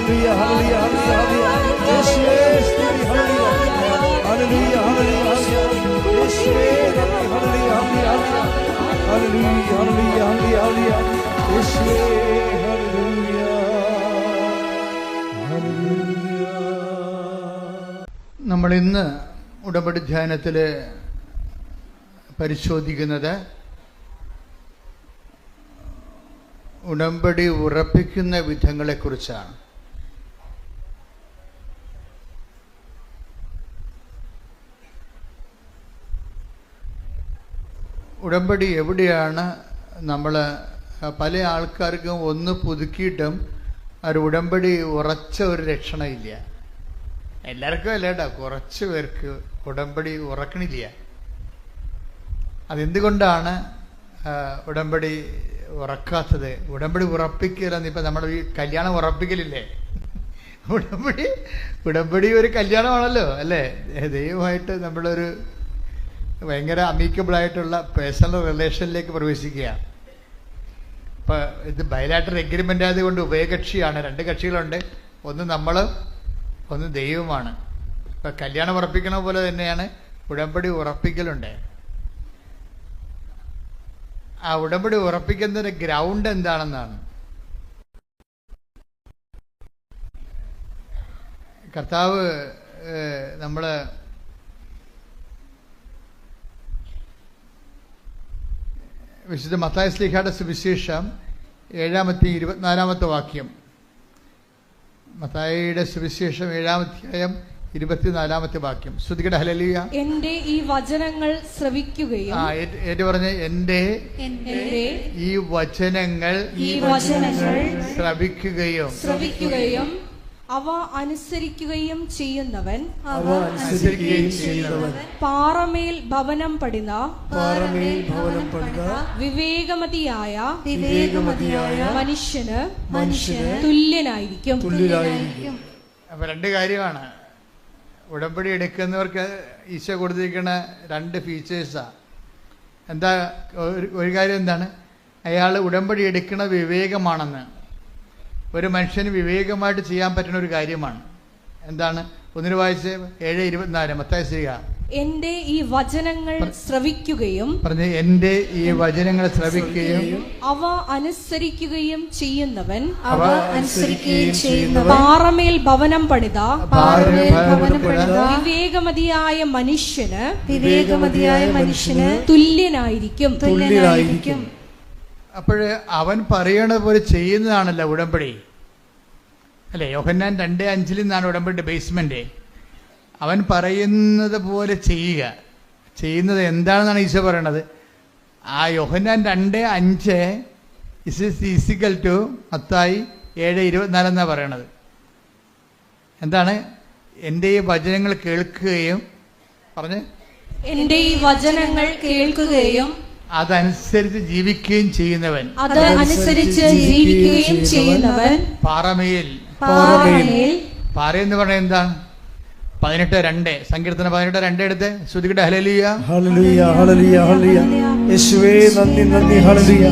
Hallelujah ഹല്ലേലൂയ ഹല്ലേലൂയ യേശുവേ സ്തുതി ഹല്ലേലൂയ ഹല്ലേലൂയ ഹല്ലേലൂയ യേശുവേ ഹല്ലേലൂയ ഹല്ലേലൂയ ഹല്ലേലൂയ ഹല്ലേലൂയ യേശുവേ ഹല്ലേലൂയ ഹല്ലേലൂയ. നമ്മൾ ഇന്ന് ഉടമ്പടി ധ്യാനത്തിൽ പരിശോധിക്കുന്നത് ഉടമ്പടി ഉറപ്പിക്കുന്ന വിധങ്ങളെക്കുറിച്ചാണ്. ഉടമ്പടി എവിടെയാണ് നമ്മൾ പല ആൾക്കാർക്കും ഒന്ന് പുതുക്കിയിട്ടും ഒരു ഉടമ്പടി ഉറച്ച ഒരു ലക്ഷണമില്ല. എല്ലാവർക്കും അല്ല കേട്ടോ, കുറച്ച് പേർക്ക് ഉടമ്പടി ഉറക്കണില്ല. അതെന്തുകൊണ്ടാണ് ഉടമ്പടി ഉറക്കാത്തത്? ഉടമ്പടി ഉറപ്പിക്കലെന്ന് ഇപ്പം നമ്മൾ ഈ കല്യാണം ഉറപ്പിക്കലില്ലേ, ഉടമ്പടി ഒരു കല്യാണമാണല്ലോ അല്ലേ? ദൈവമായിട്ട് നമ്മളൊരു ഭയങ്കര അമീക്കബിളായിട്ടുള്ള പേഴ്സണൽ റിലേഷനിലേക്ക് പ്രവേശിക്കുക. ഇപ്പം ഇത് ബയലാറ്ററൽ എഗ്രിമെൻ്റ് ആയതുകൊണ്ട് ഉഭയകക്ഷിയാണ്, രണ്ട് കക്ഷികളുണ്ട്, ഒന്ന് നമ്മൾ ഒന്ന് ദൈവമാണ്. ഇപ്പം കല്യാണം ഉറപ്പിക്കണ പോലെ തന്നെയാണ് ഉടമ്പടി ഉറപ്പിക്കലുണ്ട്. ആ ഉടമ്പടി ഉറപ്പിക്കുന്നതിന്റെ ഗ്രൗണ്ട് എന്താണെന്നാണ്. കർത്താവ് നമ്മൾ വിശുദ്ധ മത്തായി ശ്ലീഹായുടെ സുവിശേഷം 7-24 വാക്യം. മത്തായിയുടെ സുവിശേഷം 7-ാം 24 വാക്യം. ശ്രുതികട ഹല്ലേലൂയ. എന്റെ ഈ വചനങ്ങൾ ശ്രവിക്കുകയും പറഞ്ഞ എന്റെ ഈ വചനങ്ങൾ ശ്രവിക്കുകയും അവ അനുസരിക്കുകയും ചെയ്യുന്നവൻ പാറമേൽ ഭവനം പണിത വിവേകമതിയായ മനുഷ്യന് തുല്യനായിരിക്കും. അപ്പൊ രണ്ട് കാര്യമാണ് ഉടമ്പടി എടുക്കുന്നവർക്ക് ഈശോ കൊടുത്തിരിക്കുന്ന രണ്ട് ഫീച്ചേഴ്സാണ്. എന്താ ഒരു കാര്യം എന്താണ്? അയാൾ ഉടമ്പടി എടുക്കുന്ന വിവേകമാണെന്ന്. ഒരു മനുഷ്യന് വിവേകമായിട്ട് ചെയ്യാൻ പറ്റുന്ന ഒരു കാര്യമാണ്. എന്താണ്? ഒന്നിന് വായിച്ച് 7:24 മത്തായി ശ്ലീഹ. എന്റെ ഈ വചനങ്ങൾ ശ്രവിക്കുകയും എന്റെ ഈ വചനങ്ങൾ ശ്രവിക്കുകയും അവ അനുസരിക്കുകയും ചെയ്യുന്നവൻ പാറമേൽ ഭവനം പണിത വിവേകമതിയായ മനുഷ്യന് തുല്യനായിരിക്കും. അപ്പോഴ് അവൻ പറയണ പോലെ ചെയ്യുന്നതാണല്ലോ ഉടമ്പടി അല്ലേ? യോഹന്നാൻ 2:5 നിന്നാണ് ഉടമ്പടി ബേസ്മെന്റ്. അവൻ പറയുന്നത് പോലെ ചെയ്യുന്നത് എന്താണെന്നാണ് ഈശോ പറയണത്. ആ യോഹന്നാൻ 2:5 ഈസിക്കൽ ടു മത്തായി 7:24 എന്നാണ് പറയണത്. എന്താണ്? എൻ്റെ ഈ വചനങ്ങൾ കേൾക്കുകയും എന്റെ ഈ വചനങ്ങൾ കേൾക്കുകയും അതനുസരിച്ച് ജീവിക്കുകയും ചെയ്യുന്നവൻ പാറമേൽ പാറയെന്ന് പറഞ്ഞാൽ എന്താണ്? 18:2 സങ്കീർത്തനം 18:2 എടുത്ത് ശ്രുതികട ഹല്ലേലൂയ ഹല്ലേലൂയ ഹല്ലേലൂയ ഹല്ലേലൂയ യേശുവേ നന്ദി നന്ദി ഹല്ലേലൂയ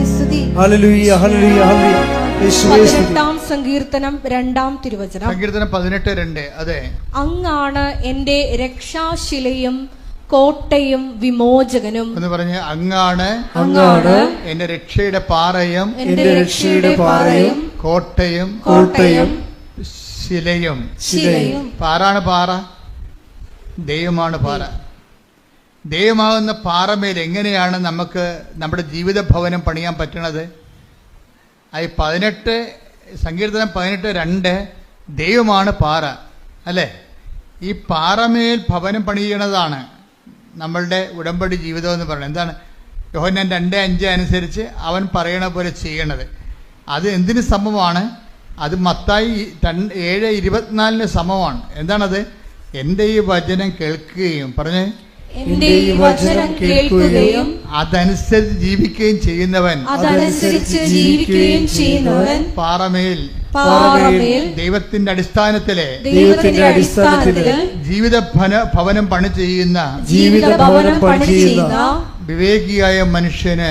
ഹല്ലേലൂയ ഹല്ലേലൂയ ഹല്ലേലൂയ യേശുവേ. 18-ാം സങ്കീർത്തനം 2-ാം തിരുവചനം. സങ്കീർത്തനം 18:2. അതെ, അങ്ങാണ് എന്റെ രക്ഷാശിലയും കോട്ടയും വിമോചകനും എന്ന് പറഞ്ഞ് അങ്ങാണ് എന്റെ രക്ഷയുടെ പാറയും കോട്ടയും ശിലയും. പാറാണ് പാറ, ദൈവമാണ് പാറ. ദൈവമാകുന്ന പാറമേൽ എങ്ങനെയാണ് നമുക്ക് നമ്മുടെ ജീവിത ഭവനം പണിയാൻ പറ്റണത്? അത് സങ്കീർത്തനം 18:2 ദൈവമാണ് പാറ അല്ലേ? ഈ പാറമേൽ ഭവനം പണിയണതാണ് നമ്മളുടെ ഉടമ്പടി ജീവിതം എന്ന് പറയുന്നത്. എന്താണ്? യോഹന്നാൻ 2:5 അനുസരിച്ച് അവൻ പറയണ പോലെ ചെയ്യണത്. അത് എന്തിന് സമമാണ്? അത് മത്തായി 7:24 സമമാണ്. എന്താണത്? എൻ്റെ ഈ വചനം കേൾക്കുകയും അതനുസരിച്ച് ജീവിക്കുകയും ചെയ്യുന്നവൻ പാറമേൽ ദൈവത്തിന്റെ അടിസ്ഥാനത്തിലെ ജീവിത ഭവനം പണി ചെയ്യുന്ന വിവേകിയായ മനുഷ്യന്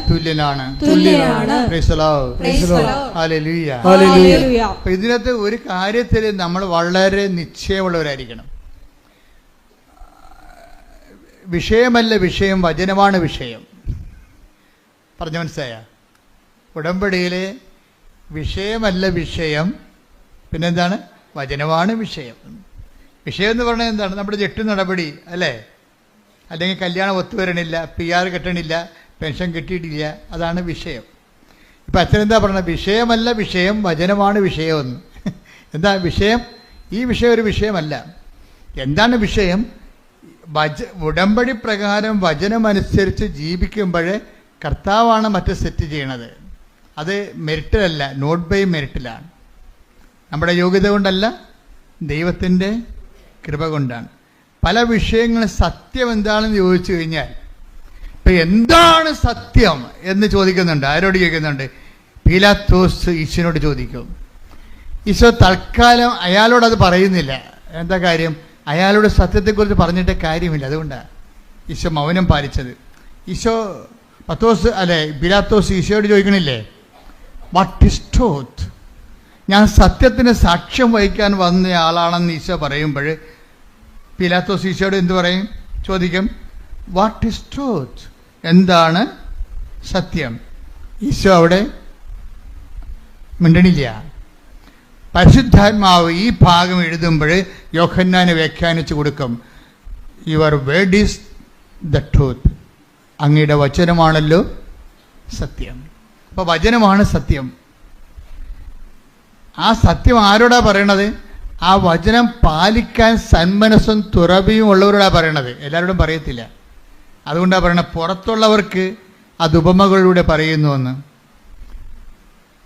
തുല്യനാണ്. Praise the Lord. Hallelujah. Hallelujah. അപ്പൊ ഇതിനകത്ത് ഒരു കാര്യത്തിൽ നമ്മൾ വളരെ നിശ്ചയമുള്ളവരായിരിക്കണം. വിഷയമല്ല വിഷയം, വചനമാണ് വിഷയം. പറഞ്ഞു മനസ്സിലായ? ഉടമ്പടിയിലെ വിഷയമല്ല വിഷയം, പിന്നെന്താണ്? വചനമാണ് വിഷയം. വിഷയം എന്ന് പറഞ്ഞാൽ എന്താണ്? നമ്മുടെ ജെട്ട് നടപടി അല്ലേ, അല്ലെങ്കിൽ കല്യാണം ഒത്തുവരണില്ല, PR കിട്ടണില്ല, പെൻഷൻ കിട്ടിയിട്ടില്ല, അതാണ് വിഷയം. ഇപ്പം അച്ഛനെന്താ പറഞ്ഞത്? വിഷയമല്ല വിഷയം, വചനമാണ് വിഷയമെന്ന്. എന്താ വിഷയം? ഈ വിഷയം ഒരു വിഷയമല്ല. എന്താണ് വിഷയം? ഉടമ്പടി പ്രകാരം വചനമനുസരിച്ച് ജീവിക്കുമ്പോൾ കർത്താവാണ് മറ്റ് സെറ്റ് ചെയ്യണത്. അത് മെറിറ്റിലല്ല, നോട്ട് ബൈ മെറിറ്റിലാണ്. നമ്മുടെ യോഗ്യത കൊണ്ടല്ല, ദൈവത്തിൻ്റെ കൃപ കൊണ്ടാണ്. പല വിഷയങ്ങളും സത്യം എന്താണെന്ന് ചോദിച്ചു കഴിഞ്ഞാൽ, ഇപ്പം എന്താണ് സത്യം എന്ന് ചോദിക്കുന്നുണ്ട്. ആരോട് ചോദിക്കുന്നുണ്ട്? പീലാത്തോസ് ഈശോനോട് ചോദിക്കും. ഈശോ തൽക്കാലം അയാളോട് അത് പറയുന്നില്ല. എന്താ കാര്യം? അയാളോട് സത്യത്തെക്കുറിച്ച് പറഞ്ഞിട്ട് കാര്യമില്ല. അതുകൊണ്ടാണ് ഈശോ മൗനം പാലിച്ചത്. ഈശോ പീലാത്തോസ് ഈശോയോട് ചോദിക്കണില്ലേ, വാട്ട് ഈസ് ട്രൂത്ത്? ഞാൻ സത്യത്തിന് സാക്ഷ്യം വഹിക്കാൻ വന്ന ആളാണെന്ന് ഈശോ പറയുമ്പോൾ പീലാത്തോസ് ഈശോയോട് എന്ത് പറയും? ചോദിക്കും, വാട്ട് ഈസ് ട്രൂത്ത്? എന്താണ് സത്യം? ഈശോ അവിടെ മിണ്ടണില്ല. പരിശുദ്ധാത്മാവ് ഈ ഭാഗം എഴുതുമ്പോൾ യോഹന്നാനെ വ്യാഖ്യാനിച്ചു കൊടുക്കും, your word is the truth. അങ്ങയുടെ വചനമാണല്ലോ സത്യം. അപ്പോൾ വചനമാണ് സത്യം. ആ സത്യം ആരോടാ പറയണത്? ആ വചനം പാലിക്കാൻ സന്മനസ്സും തുറവിയും ഉള്ളവരോടാ പറയണത്. എല്ലാവരോടും പറയത്തില്ല. അതുകൊണ്ടാണ് പറയണത്, പുറത്തുള്ളവർക്ക് അത് ഉപമകളിലൂടെ പറയുന്നുവെന്ന്.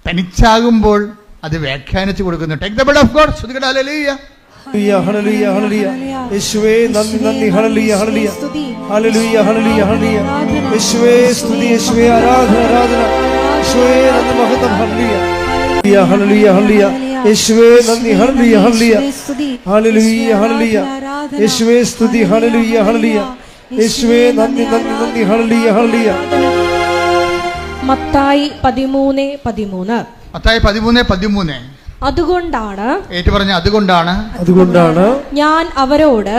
തനിച്ചാകുമ്പോൾ അത് വ്യാഖ്യാനിച്ചു കൊടുക്കുന്നു. Take the blood of God. ശ്രുതികട ഹല്ലേലൂയ. ഹല്ലേലൂയ ഹല്ലേലൂയ. യേശുവേ നന്ദി നന്ദി. ഹല്ലേലൂയ ഹല്ലേലൂയ. ഹല്ലേലൂയ ഹല്ലേലൂയ ഹല്ലേലൂയ. യേശുവേ സ്തുതി, യേശുവേ ആരാധന ആരാധന. യേശുവേ നന്ദി മഹത്വം. ഹല്ലേലൂയ ഹല്ലേലൂയ ഹല്ലേലൂയ. യേശുവേ നന്ദി. ഹല്ലേലൂയ ഹല്ലേലൂയ. ഹല്ലേലൂയ ഹല്ലേലൂയ. യേശുവേ സ്തുതി. ഹല്ലേലൂയ ഹല്ലേലൂയ. യേശുവേ നന്ദി നന്ദി നന്ദി. ഹല്ലേലൂയ ഹല്ലേലൂയ. മത്തായി 13:13. മത്തായി 13:13. അതുകൊണ്ടാണ് ഞാൻ അവരോട്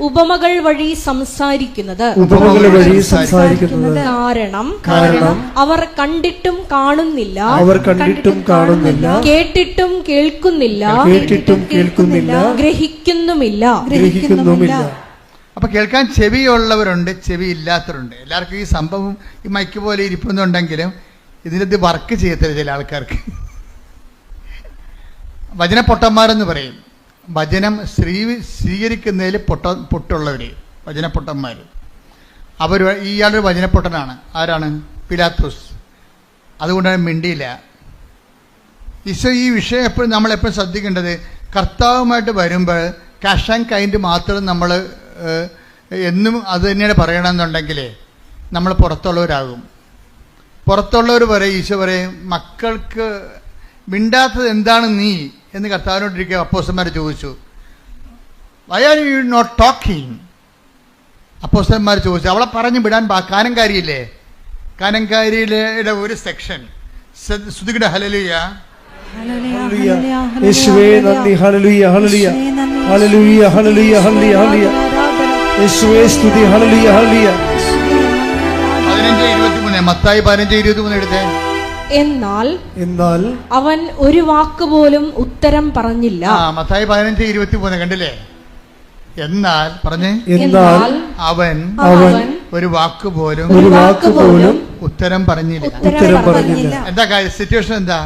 ഉപമകൾ വഴി സംസാരിക്കുന്നത്. കാരണം അവർ കണ്ടിട്ടും കാണുന്നില്ല, കേട്ടിട്ടും കേൾക്കുന്നില്ല, ഗ്രഹിക്കുന്നുമില്ല. അപ്പൊ കേൾക്കാൻ ചെവിയുള്ളവരുണ്ട്, ചെവി ഇല്ലാത്തവരുണ്ട്. എല്ലാവർക്കും ഈ സംഭവം ഈ മൈക്ക് പോലെ ഇരിപ്പുന്നുണ്ടെങ്കിലും ഇതിനകത്ത് വർക്ക് ചെയ്യത്തില്ല ചില ആൾക്കാർക്ക്. വചനപ്പൊട്ടന്മാരെന്ന് പറയും. വചനം സ്വീകരിക്കുന്നതിൽ പൊട്ടുള്ളവർ വചനപ്പൊട്ടന്മാർ. ഇയാളൊരു വചനപ്പൊട്ടനാണ്. ആരാണ്? പീലാത്തോസ്. അതുകൊണ്ടാണ് മിണ്ടിയില്ല. ഈശോ ഈ വിഷയം എപ്പോഴും നമ്മളെപ്പോഴും ശ്രദ്ധിക്കേണ്ടത്, കർത്താവുമായിട്ട് വരുമ്പോൾ കാഷ് ആൻഡ് കൈൻഡ് മാത്രം നമ്മൾ എന്നും അത് തന്നെയാണ് പറയണമെന്നുണ്ടെങ്കിൽ നമ്മൾ പുറത്തുള്ളവരാകും. പുറത്തുള്ളവർ പറയും, ഈശോ പറയും, മക്കൾക്ക് മിണ്ടാത്തത് എന്താണ് നീ എന്ന് കർത്താവിനോട്ടിരിക്കുക അപ്പോസ്തലന്മാർ ചോദിച്ചു. Why are you not talking? അപ്പോസ്തലന്മാർ ചോദിച്ചു. അവളെ പറഞ്ഞു വിടാൻ കാനങ്കാരിയില്ലേ, കാനങ്കാരിയുടെ ഒരു സെക്ഷൻ ശ്രുതികട ഹല്ലേലൂയ. യേശുവേ നന്ദി. ഹല്ലേലൂയ ഹല്ലേലൂയ. ഹല്ലേലൂയ ഹല്ലേലൂയ ഹല്ലേലൂയ. യേശുവേ സ്തുതി. ഹല്ലേലൂയ ഹല്ലേലൂയ. 15:23. മത്തായി 15:23 എടുത്തേ. എന്നാൽ അവൻ ഒരു വാക്കുപോലും ഉത്തരം പറഞ്ഞില്ല. മത്തായി 15:23 കണ്ടില്ലേ? എന്നാൽ പറഞ്ഞേ, അവൻ ഒരു വാക്കുപോലും ഉത്തരം പറഞ്ഞില്ല. എന്താ കാര്യം? സിറ്റുവേഷൻ എന്താ?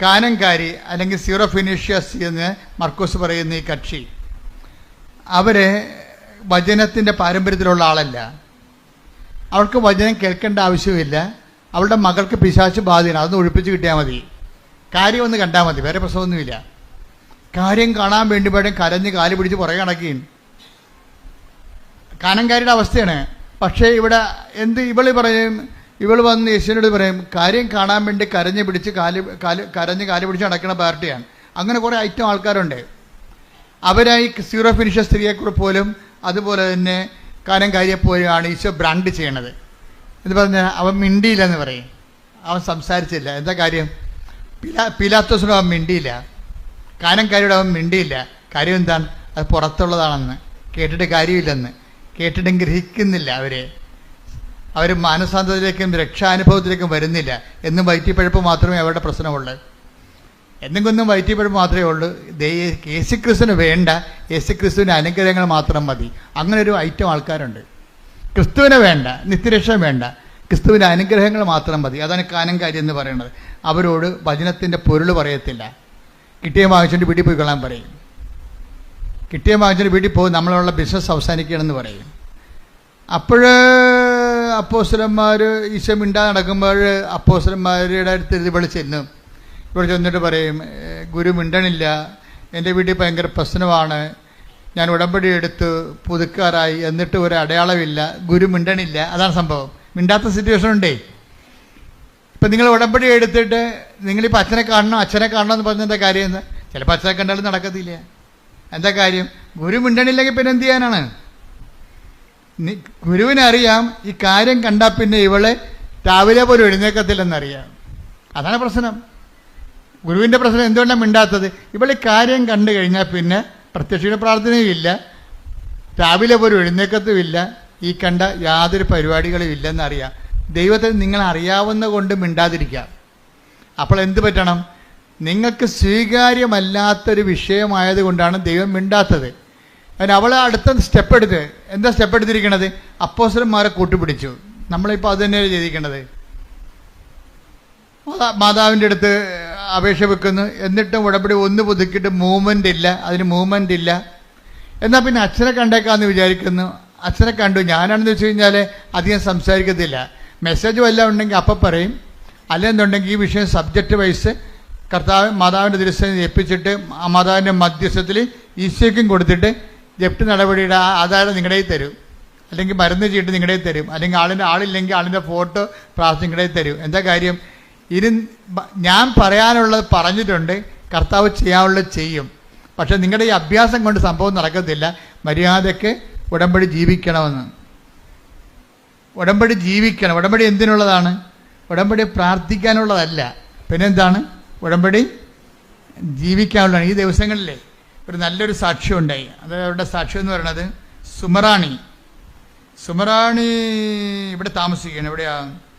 കാനങ്കാരി അല്ലെങ്കിൽ സീറോ ഫിനീഷ്യസ് എന്ന് മർക്കോസ് പറയുന്ന ഈ കക്ഷി, അവര് വചനത്തിന്റെ പാരമ്പര്യത്തിലുള്ള ആളല്ല. അവൾക്ക് വചനം കേൾക്കേണ്ട ആവശ്യമില്ല. അവളുടെ മകൾക്ക് പിശാച് ബാധയാണ്, അതൊന്ന് ഒഴിപ്പിച്ച് കിട്ടിയാൽ മതി. കാര്യം ഒന്ന് കണ്ടാൽ മതി, വേറെ പ്രശ്നമൊന്നുമില്ല. കാര്യം കാണാൻ വേണ്ടി വേണം കരഞ്ഞ് കാല് പിടിച്ച് പുറകെ നടക്കുകയും. കാനങ്കാരിയുടെ അവസ്ഥയാണ്. പക്ഷേ ഇവിടെ ഇവൾ വന്ന് യേശുവിനോട് പറയും, കാര്യം കാണാൻ വേണ്ടി കരഞ്ഞ് കാല് പിടിച്ച് നടക്കുന്ന പാർട്ടിയാണ്. അങ്ങനെ കുറേ ഐറ്റം ആൾക്കാരുണ്ട്. അവരായി സീറോ ഫിനിഷ സ്ത്രീയെക്കുറിച്ച് പോലും അതുപോലെ തന്നെ കാര്യം കാര്യപ്പോഴാണ് ഈശോ ബ്രാൻഡ് ചെയ്യണത്. എന്ന് പറഞ്ഞാൽ അവൻ മിണ്ടിയില്ലെന്ന് പറയും, അവൻ സംസാരിച്ചില്ല. എന്താ കാര്യം? പിലാത്തോസിനോട് അവൻ മിണ്ടിയില്ല, കാനംകാരിയോട് അവൻ മിണ്ടിയില്ല. കാര്യം എന്താണ്? അത് പുറത്തുള്ളതാണെന്ന്, കേട്ടിട്ട് കാര്യമില്ലെന്ന്, കേട്ടിട്ടും ഗ്രഹിക്കുന്നില്ല. അവർ മാനസാന്തരത്തിലേക്കും രക്ഷാനുഭവത്തിലേക്കും വരുന്നില്ല. എന്നും വയറ്റിപ്പഴപ്പ് മാത്രമേ അവരുടെ പ്രശ്നമുള്ളൂ, എന്തെങ്കിലും വയറ്റിപ്പഴപ്പ് മാത്രമേ ഉള്ളൂ. യേശുക്രിസ്തുവിന് വേണ്ട, യേശുക്രിസ്തുവിൻ്റെ അനുഗ്രഹങ്ങൾ മാത്രം മതി. അങ്ങനെ ഒരു ഐറ്റം ആൾക്കാരുണ്ട്. ക്രിസ്തുവിനെ വേണ്ട, നിത്യരക്ഷ വേണ്ട, ക്രിസ്തുവിൻ്റെ അനുഗ്രഹങ്ങൾ മാത്രം മതി. അതാണ് കാനംകാരി എന്ന് പറയുന്നത്. അവരോട് വചനത്തിൻ്റെ പൊരുൾ പറയത്തില്ല. കിട്ടിയ വാങ്ങിച്ചിട്ട് വീട്ടിൽ പോയി കൊള്ളാൻ പറയും. കിട്ടിയ വാങ്ങിച്ചിട്ട് വീട്ടിൽ പോകും, നമ്മളുള്ള ബിസിനസ് അവസാനിക്കണമെന്ന് പറയും. അപ്പോൾ അപ്പോസ്തലന്മാർ ഈശോ മിണ്ടാതെ നടക്കുമ്പോൾ അപ്പോസ്തലന്മാരുടെ അടുത്ത് ഇവിടെ ചെല്ലും. ഇവിടെ ചെന്നിട്ട് പറയും, ഗുരു മിണ്ടണില്ല, എൻ്റെ വീട്ടിൽ ഭയങ്കര പ്രശ്നമാണ്, ഞാൻ ഉടമ്പടി എടുത്ത് പുതുക്കാറായി, എന്നിട്ട് ഒരു അടയാളമില്ല, ഗുരു മിണ്ടണില്ല. അതാണ് സംഭവം. മിണ്ടാത്ത സിറ്റുവേഷൻ ഉണ്ടേ. ഇപ്പം നിങ്ങൾ ഉടമ്പടി എടുത്തിട്ട് നിങ്ങളിപ്പോൾ അച്ഛനെ കാണണം എന്ന് പറഞ്ഞെന്താ കാര്യം? എന്ന് ചിലപ്പോൾ അച്ഛനെ കണ്ടാലും നടക്കത്തില്ല. എന്താ കാര്യം? ഗുരു മിണ്ടണില്ലെങ്കിൽ പിന്നെ എന്ത് ചെയ്യാനാണ്? ഗുരുവിനറിയാം ഈ കാര്യം കണ്ടാൽ പിന്നെ ഇവളെ രാവിലെ പോലും എഴുന്നേക്കത്തില്ലെന്നറിയാം. അതാണ് പ്രശ്നം. ഗുരുവിൻ്റെ പ്രശ്നം എന്തുകൊണ്ടാണ് മിണ്ടാത്തത്? ഇവളെ കാര്യം കണ്ടു കഴിഞ്ഞാൽ പിന്നെ പ്രത്യക്ഷ പ്രാർത്ഥനയും ഇല്ല, രാവിലെ പോലും എഴുന്നേക്കത്തുമില്ല, ഈ കണ്ട യാതൊരു പരിപാടികളും ഇല്ലെന്നറിയാം. ദൈവത്തെ നിങ്ങൾ അറിയാവുന്ന കൊണ്ട് മിണ്ടാതിരിക്കുക. അപ്പോൾ എന്ത് പറ്റണം? നിങ്ങൾക്ക് സ്വീകാര്യമല്ലാത്തൊരു വിഷയമായതുകൊണ്ടാണ് ദൈവം മിണ്ടാത്തത്. അതിന് അവൾ അടുത്ത സ്റ്റെപ്പ് എടുത്ത് എന്താ സ്റ്റെപ്പ് എടുത്തിരിക്കണത്? അപ്പോസ്തലന്മാരെ കൂട്ടുപിടിച്ചു. നമ്മളിപ്പോൾ അത് തന്നെയാണ് ചെയ്തിരിക്കണത്. മാതാവിൻ്റെ അടുത്ത് അപേക്ഷ വെക്കുന്നു, എന്നിട്ടും ഉടമ്പടി ഒന്ന് പുതുക്കിയിട്ട് മൂവ്മെൻ്റ് ഇല്ല, അതിന് മൂവ്മെൻ്റ് ഇല്ല. എന്നാൽ പിന്നെ അച്ഛനെ കണ്ടേക്കാമെന്ന് വിചാരിക്കുന്നു. അച്ഛനെ കണ്ടു. ഞാനാണെന്ന് വെച്ച് കഴിഞ്ഞാൽ അധികം സംസാരിക്കത്തില്ല. മെസ്സേജ് വല്ലതും ഉണ്ടെങ്കിൽ അപ്പം പറയും, അല്ലെന്നുണ്ടെങ്കിൽ ഈ വിഷയം സബ്ജക്റ്റ് വൈസ് മാതാവിൻ്റെ ദിവസം ഏൽപ്പിച്ചിട്ട് ആ മാതാവിൻ്റെ മധ്യസ്ഥത്തിൽ ഈശോയ്ക്കും കൊടുത്തിട്ട് ജപ്തി നടപടിയുടെ ആധാരം നിങ്ങളുടെ തരും, അല്ലെങ്കിൽ മരുന്ന് ചീട്ട് നിങ്ങളുടെ തരും, അല്ലെങ്കിൽ ആളില്ലെങ്കിൽ ആളിൻ്റെ ഫോട്ടോ പ്രാർത്ഥന നിങ്ങളുടെ തരും. എന്താ കാര്യം? ഇനി ഞാൻ പറയാനുള്ളത് പറഞ്ഞിട്ടുണ്ട്, കർത്താവ് ചെയ്യാനുള്ളത് ചെയ്യും. പക്ഷെ നിങ്ങളുടെ ഈ അഭ്യാസം കൊണ്ട് സംഭവം നടക്കത്തില്ല. മര്യാദയ്ക്ക് ഉടമ്പടി ജീവിക്കണമെന്ന്. ഉടമ്പടി ജീവിക്കണം. ഉടമ്പടി എന്തിനുള്ളതാണ്? ഉടമ്പടി പ്രാർത്ഥിക്കാനുള്ളതല്ല. പിന്നെന്താണ്? ഉടമ്പടി ജീവിക്കാനുള്ളതാണ്. ഈ ദിവസങ്ങളിലെ ഒരു നല്ലൊരു സാക്ഷ്യം ഉണ്ടായി. അത് അവരുടെ സാക്ഷ്യം എന്ന് പറയുന്നത് സുമറാണി ഇവിടെ താമസിക്കുകയാണ്. എവിടെയാ?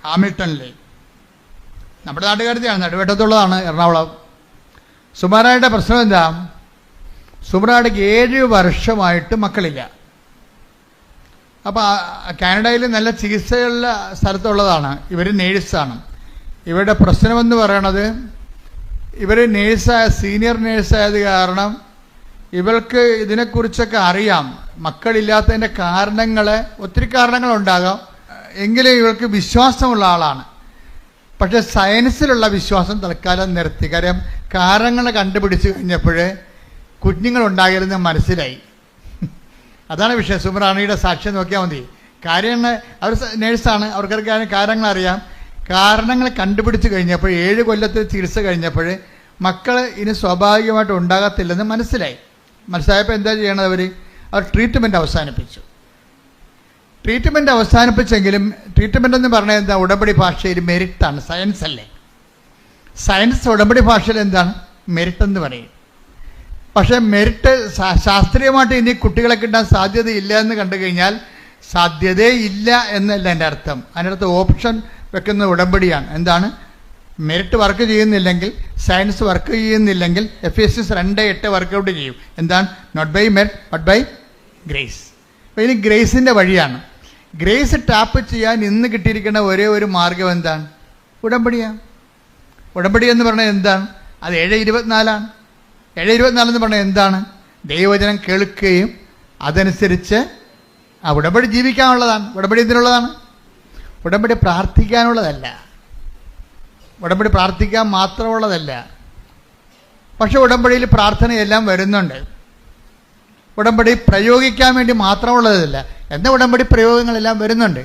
ഹാമിൽട്ടണിലെ. നമ്മുടെ നാട്ടുകാരത്തെയാണ്, നടുവേട്ടത്തുള്ളതാണ്, എറണാകുളം. സുമറായുടെ പ്രശ്നം എന്താ? സുമറായിക്ക് 7 വർഷമായിട്ട് മക്കളില്ല. അപ്പോൾ കാനഡയിൽ നല്ല ചികിത്സയുള്ള സ്ഥലത്തുള്ളതാണ്. ഇവർ നേഴ്സാണ്. ഇവരുടെ പ്രശ്നമെന്ന് പറയണത്, ഇവർ സീനിയർ നേഴ്സായത് കാരണം ഇവൾക്ക് ഇതിനെക്കുറിച്ചൊക്കെ അറിയാം. മക്കളില്ലാത്തതിൻ്റെ ഒത്തിരി കാരണങ്ങളുണ്ടാകാം, എങ്കിലും ഇവൾക്ക് വിശ്വാസമുള്ള ആളാണ്. പക്ഷെ സയൻസിലുള്ള വിശ്വാസം തൽക്കാലം നിർത്തി. കാര്യം കാരണങ്ങൾ കണ്ടുപിടിച്ച് കഴിഞ്ഞപ്പോൾ കുഞ്ഞുങ്ങളുണ്ടാകരുതെന്ന് മനസ്സിലായി. അതാണ് വിഷയം. സുമറാണിയുടെ സാക്ഷ്യം നോക്കിയാൽ മതി. കാര്യങ്ങൾ അവർ നേഴ്സാണ്, അവർക്കൊക്കെ കാരണങ്ങൾ അറിയാം. കാരണങ്ങൾ കണ്ടുപിടിച്ച് കഴിഞ്ഞപ്പോൾ 7 കൊല്ലത്തെ ചികിത്സ കഴിഞ്ഞപ്പോൾ മക്കൾ ഇനി സ്വാഭാവികമായിട്ട് ഉണ്ടാകത്തില്ലെന്ന് മനസ്സിലായപ്പോൾ എന്താ ചെയ്യണത്? അവർ ട്രീറ്റ്മെൻറ്റ് അവസാനിപ്പിച്ചു. ട്രീറ്റ്മെൻറ്റ് അവസാനിപ്പിച്ചെങ്കിലും ട്രീറ്റ്മെൻ്റ് എന്ന് പറഞ്ഞാൽ എന്താ? ഉടമ്പടി ഭാഷയിൽ മെരിറ്റാണ്, സയൻസ് അല്ലേ. സയൻസ് ഉടമ്പടി ഭാഷയിൽ എന്താണ്? മെരിറ്റ് എന്ന് പറയും. പക്ഷേ മെരിറ്റ് ശാസ്ത്രീയമായിട്ട് ഇനി കുട്ടികളെ കിട്ടാൻ സാധ്യതയില്ല എന്ന് കണ്ടു കഴിഞ്ഞാൽ സാധ്യതയില്ല എന്നല്ല എൻ്റെ അർത്ഥം. അതിൻ്റെ അടുത്ത് ഓപ്ഷൻ വെക്കുന്ന ഉടമ്പടിയാണ്. എന്താണ്? മെരിറ്റ് വർക്ക് ചെയ്യുന്നില്ലെങ്കിൽ, സയൻസ് വർക്ക് ചെയ്യുന്നില്ലെങ്കിൽ എഫേസ്യൻസ് 2:8 വർക്കൗട്ട് ചെയ്യും. എന്താണ്? Not by merit but by grace. അപ്പോൾ ഇനി ഗ്രേസിൻ്റെ വഴിയാണ്. ഗ്രേസ് ടാപ്പ് ചെയ്യാൻ ഇന്ന് കിട്ടിയിരിക്കുന്ന ഒരേ ഒരു മാർഗം എന്താണ്? ഉടമ്പടിയാണ്. ഉടമ്പടി എന്ന് പറഞ്ഞാൽ എന്താണ്? അത് 7:24 7:24 എന്ന് പറഞ്ഞാൽ എന്താണ്? ദൈവവചനം കേൾക്കുകയും അതനുസരിച്ച് ആ ഉടമ്പടി ജീവിക്കാനുള്ളതാണ്. ഉടമ്പടി എന്തിനുള്ളതാണ്? ഉടമ്പടി പ്രാർത്ഥിക്കാനുള്ളതല്ല. ഉടമ്പടി പ്രാർത്ഥിക്കാൻ മാത്രമുള്ളതല്ല. പക്ഷെ ഉടമ്പടിയിൽ പ്രാർത്ഥനയെല്ലാം വരുന്നുണ്ട്. ഉടമ്പടി പ്രയോഗിക്കാൻ വേണ്ടി മാത്രമുള്ളതല്ല. എന്നാൽ ഉടമ്പടി പ്രയോഗങ്ങളെല്ലാം വരുന്നുണ്ട്.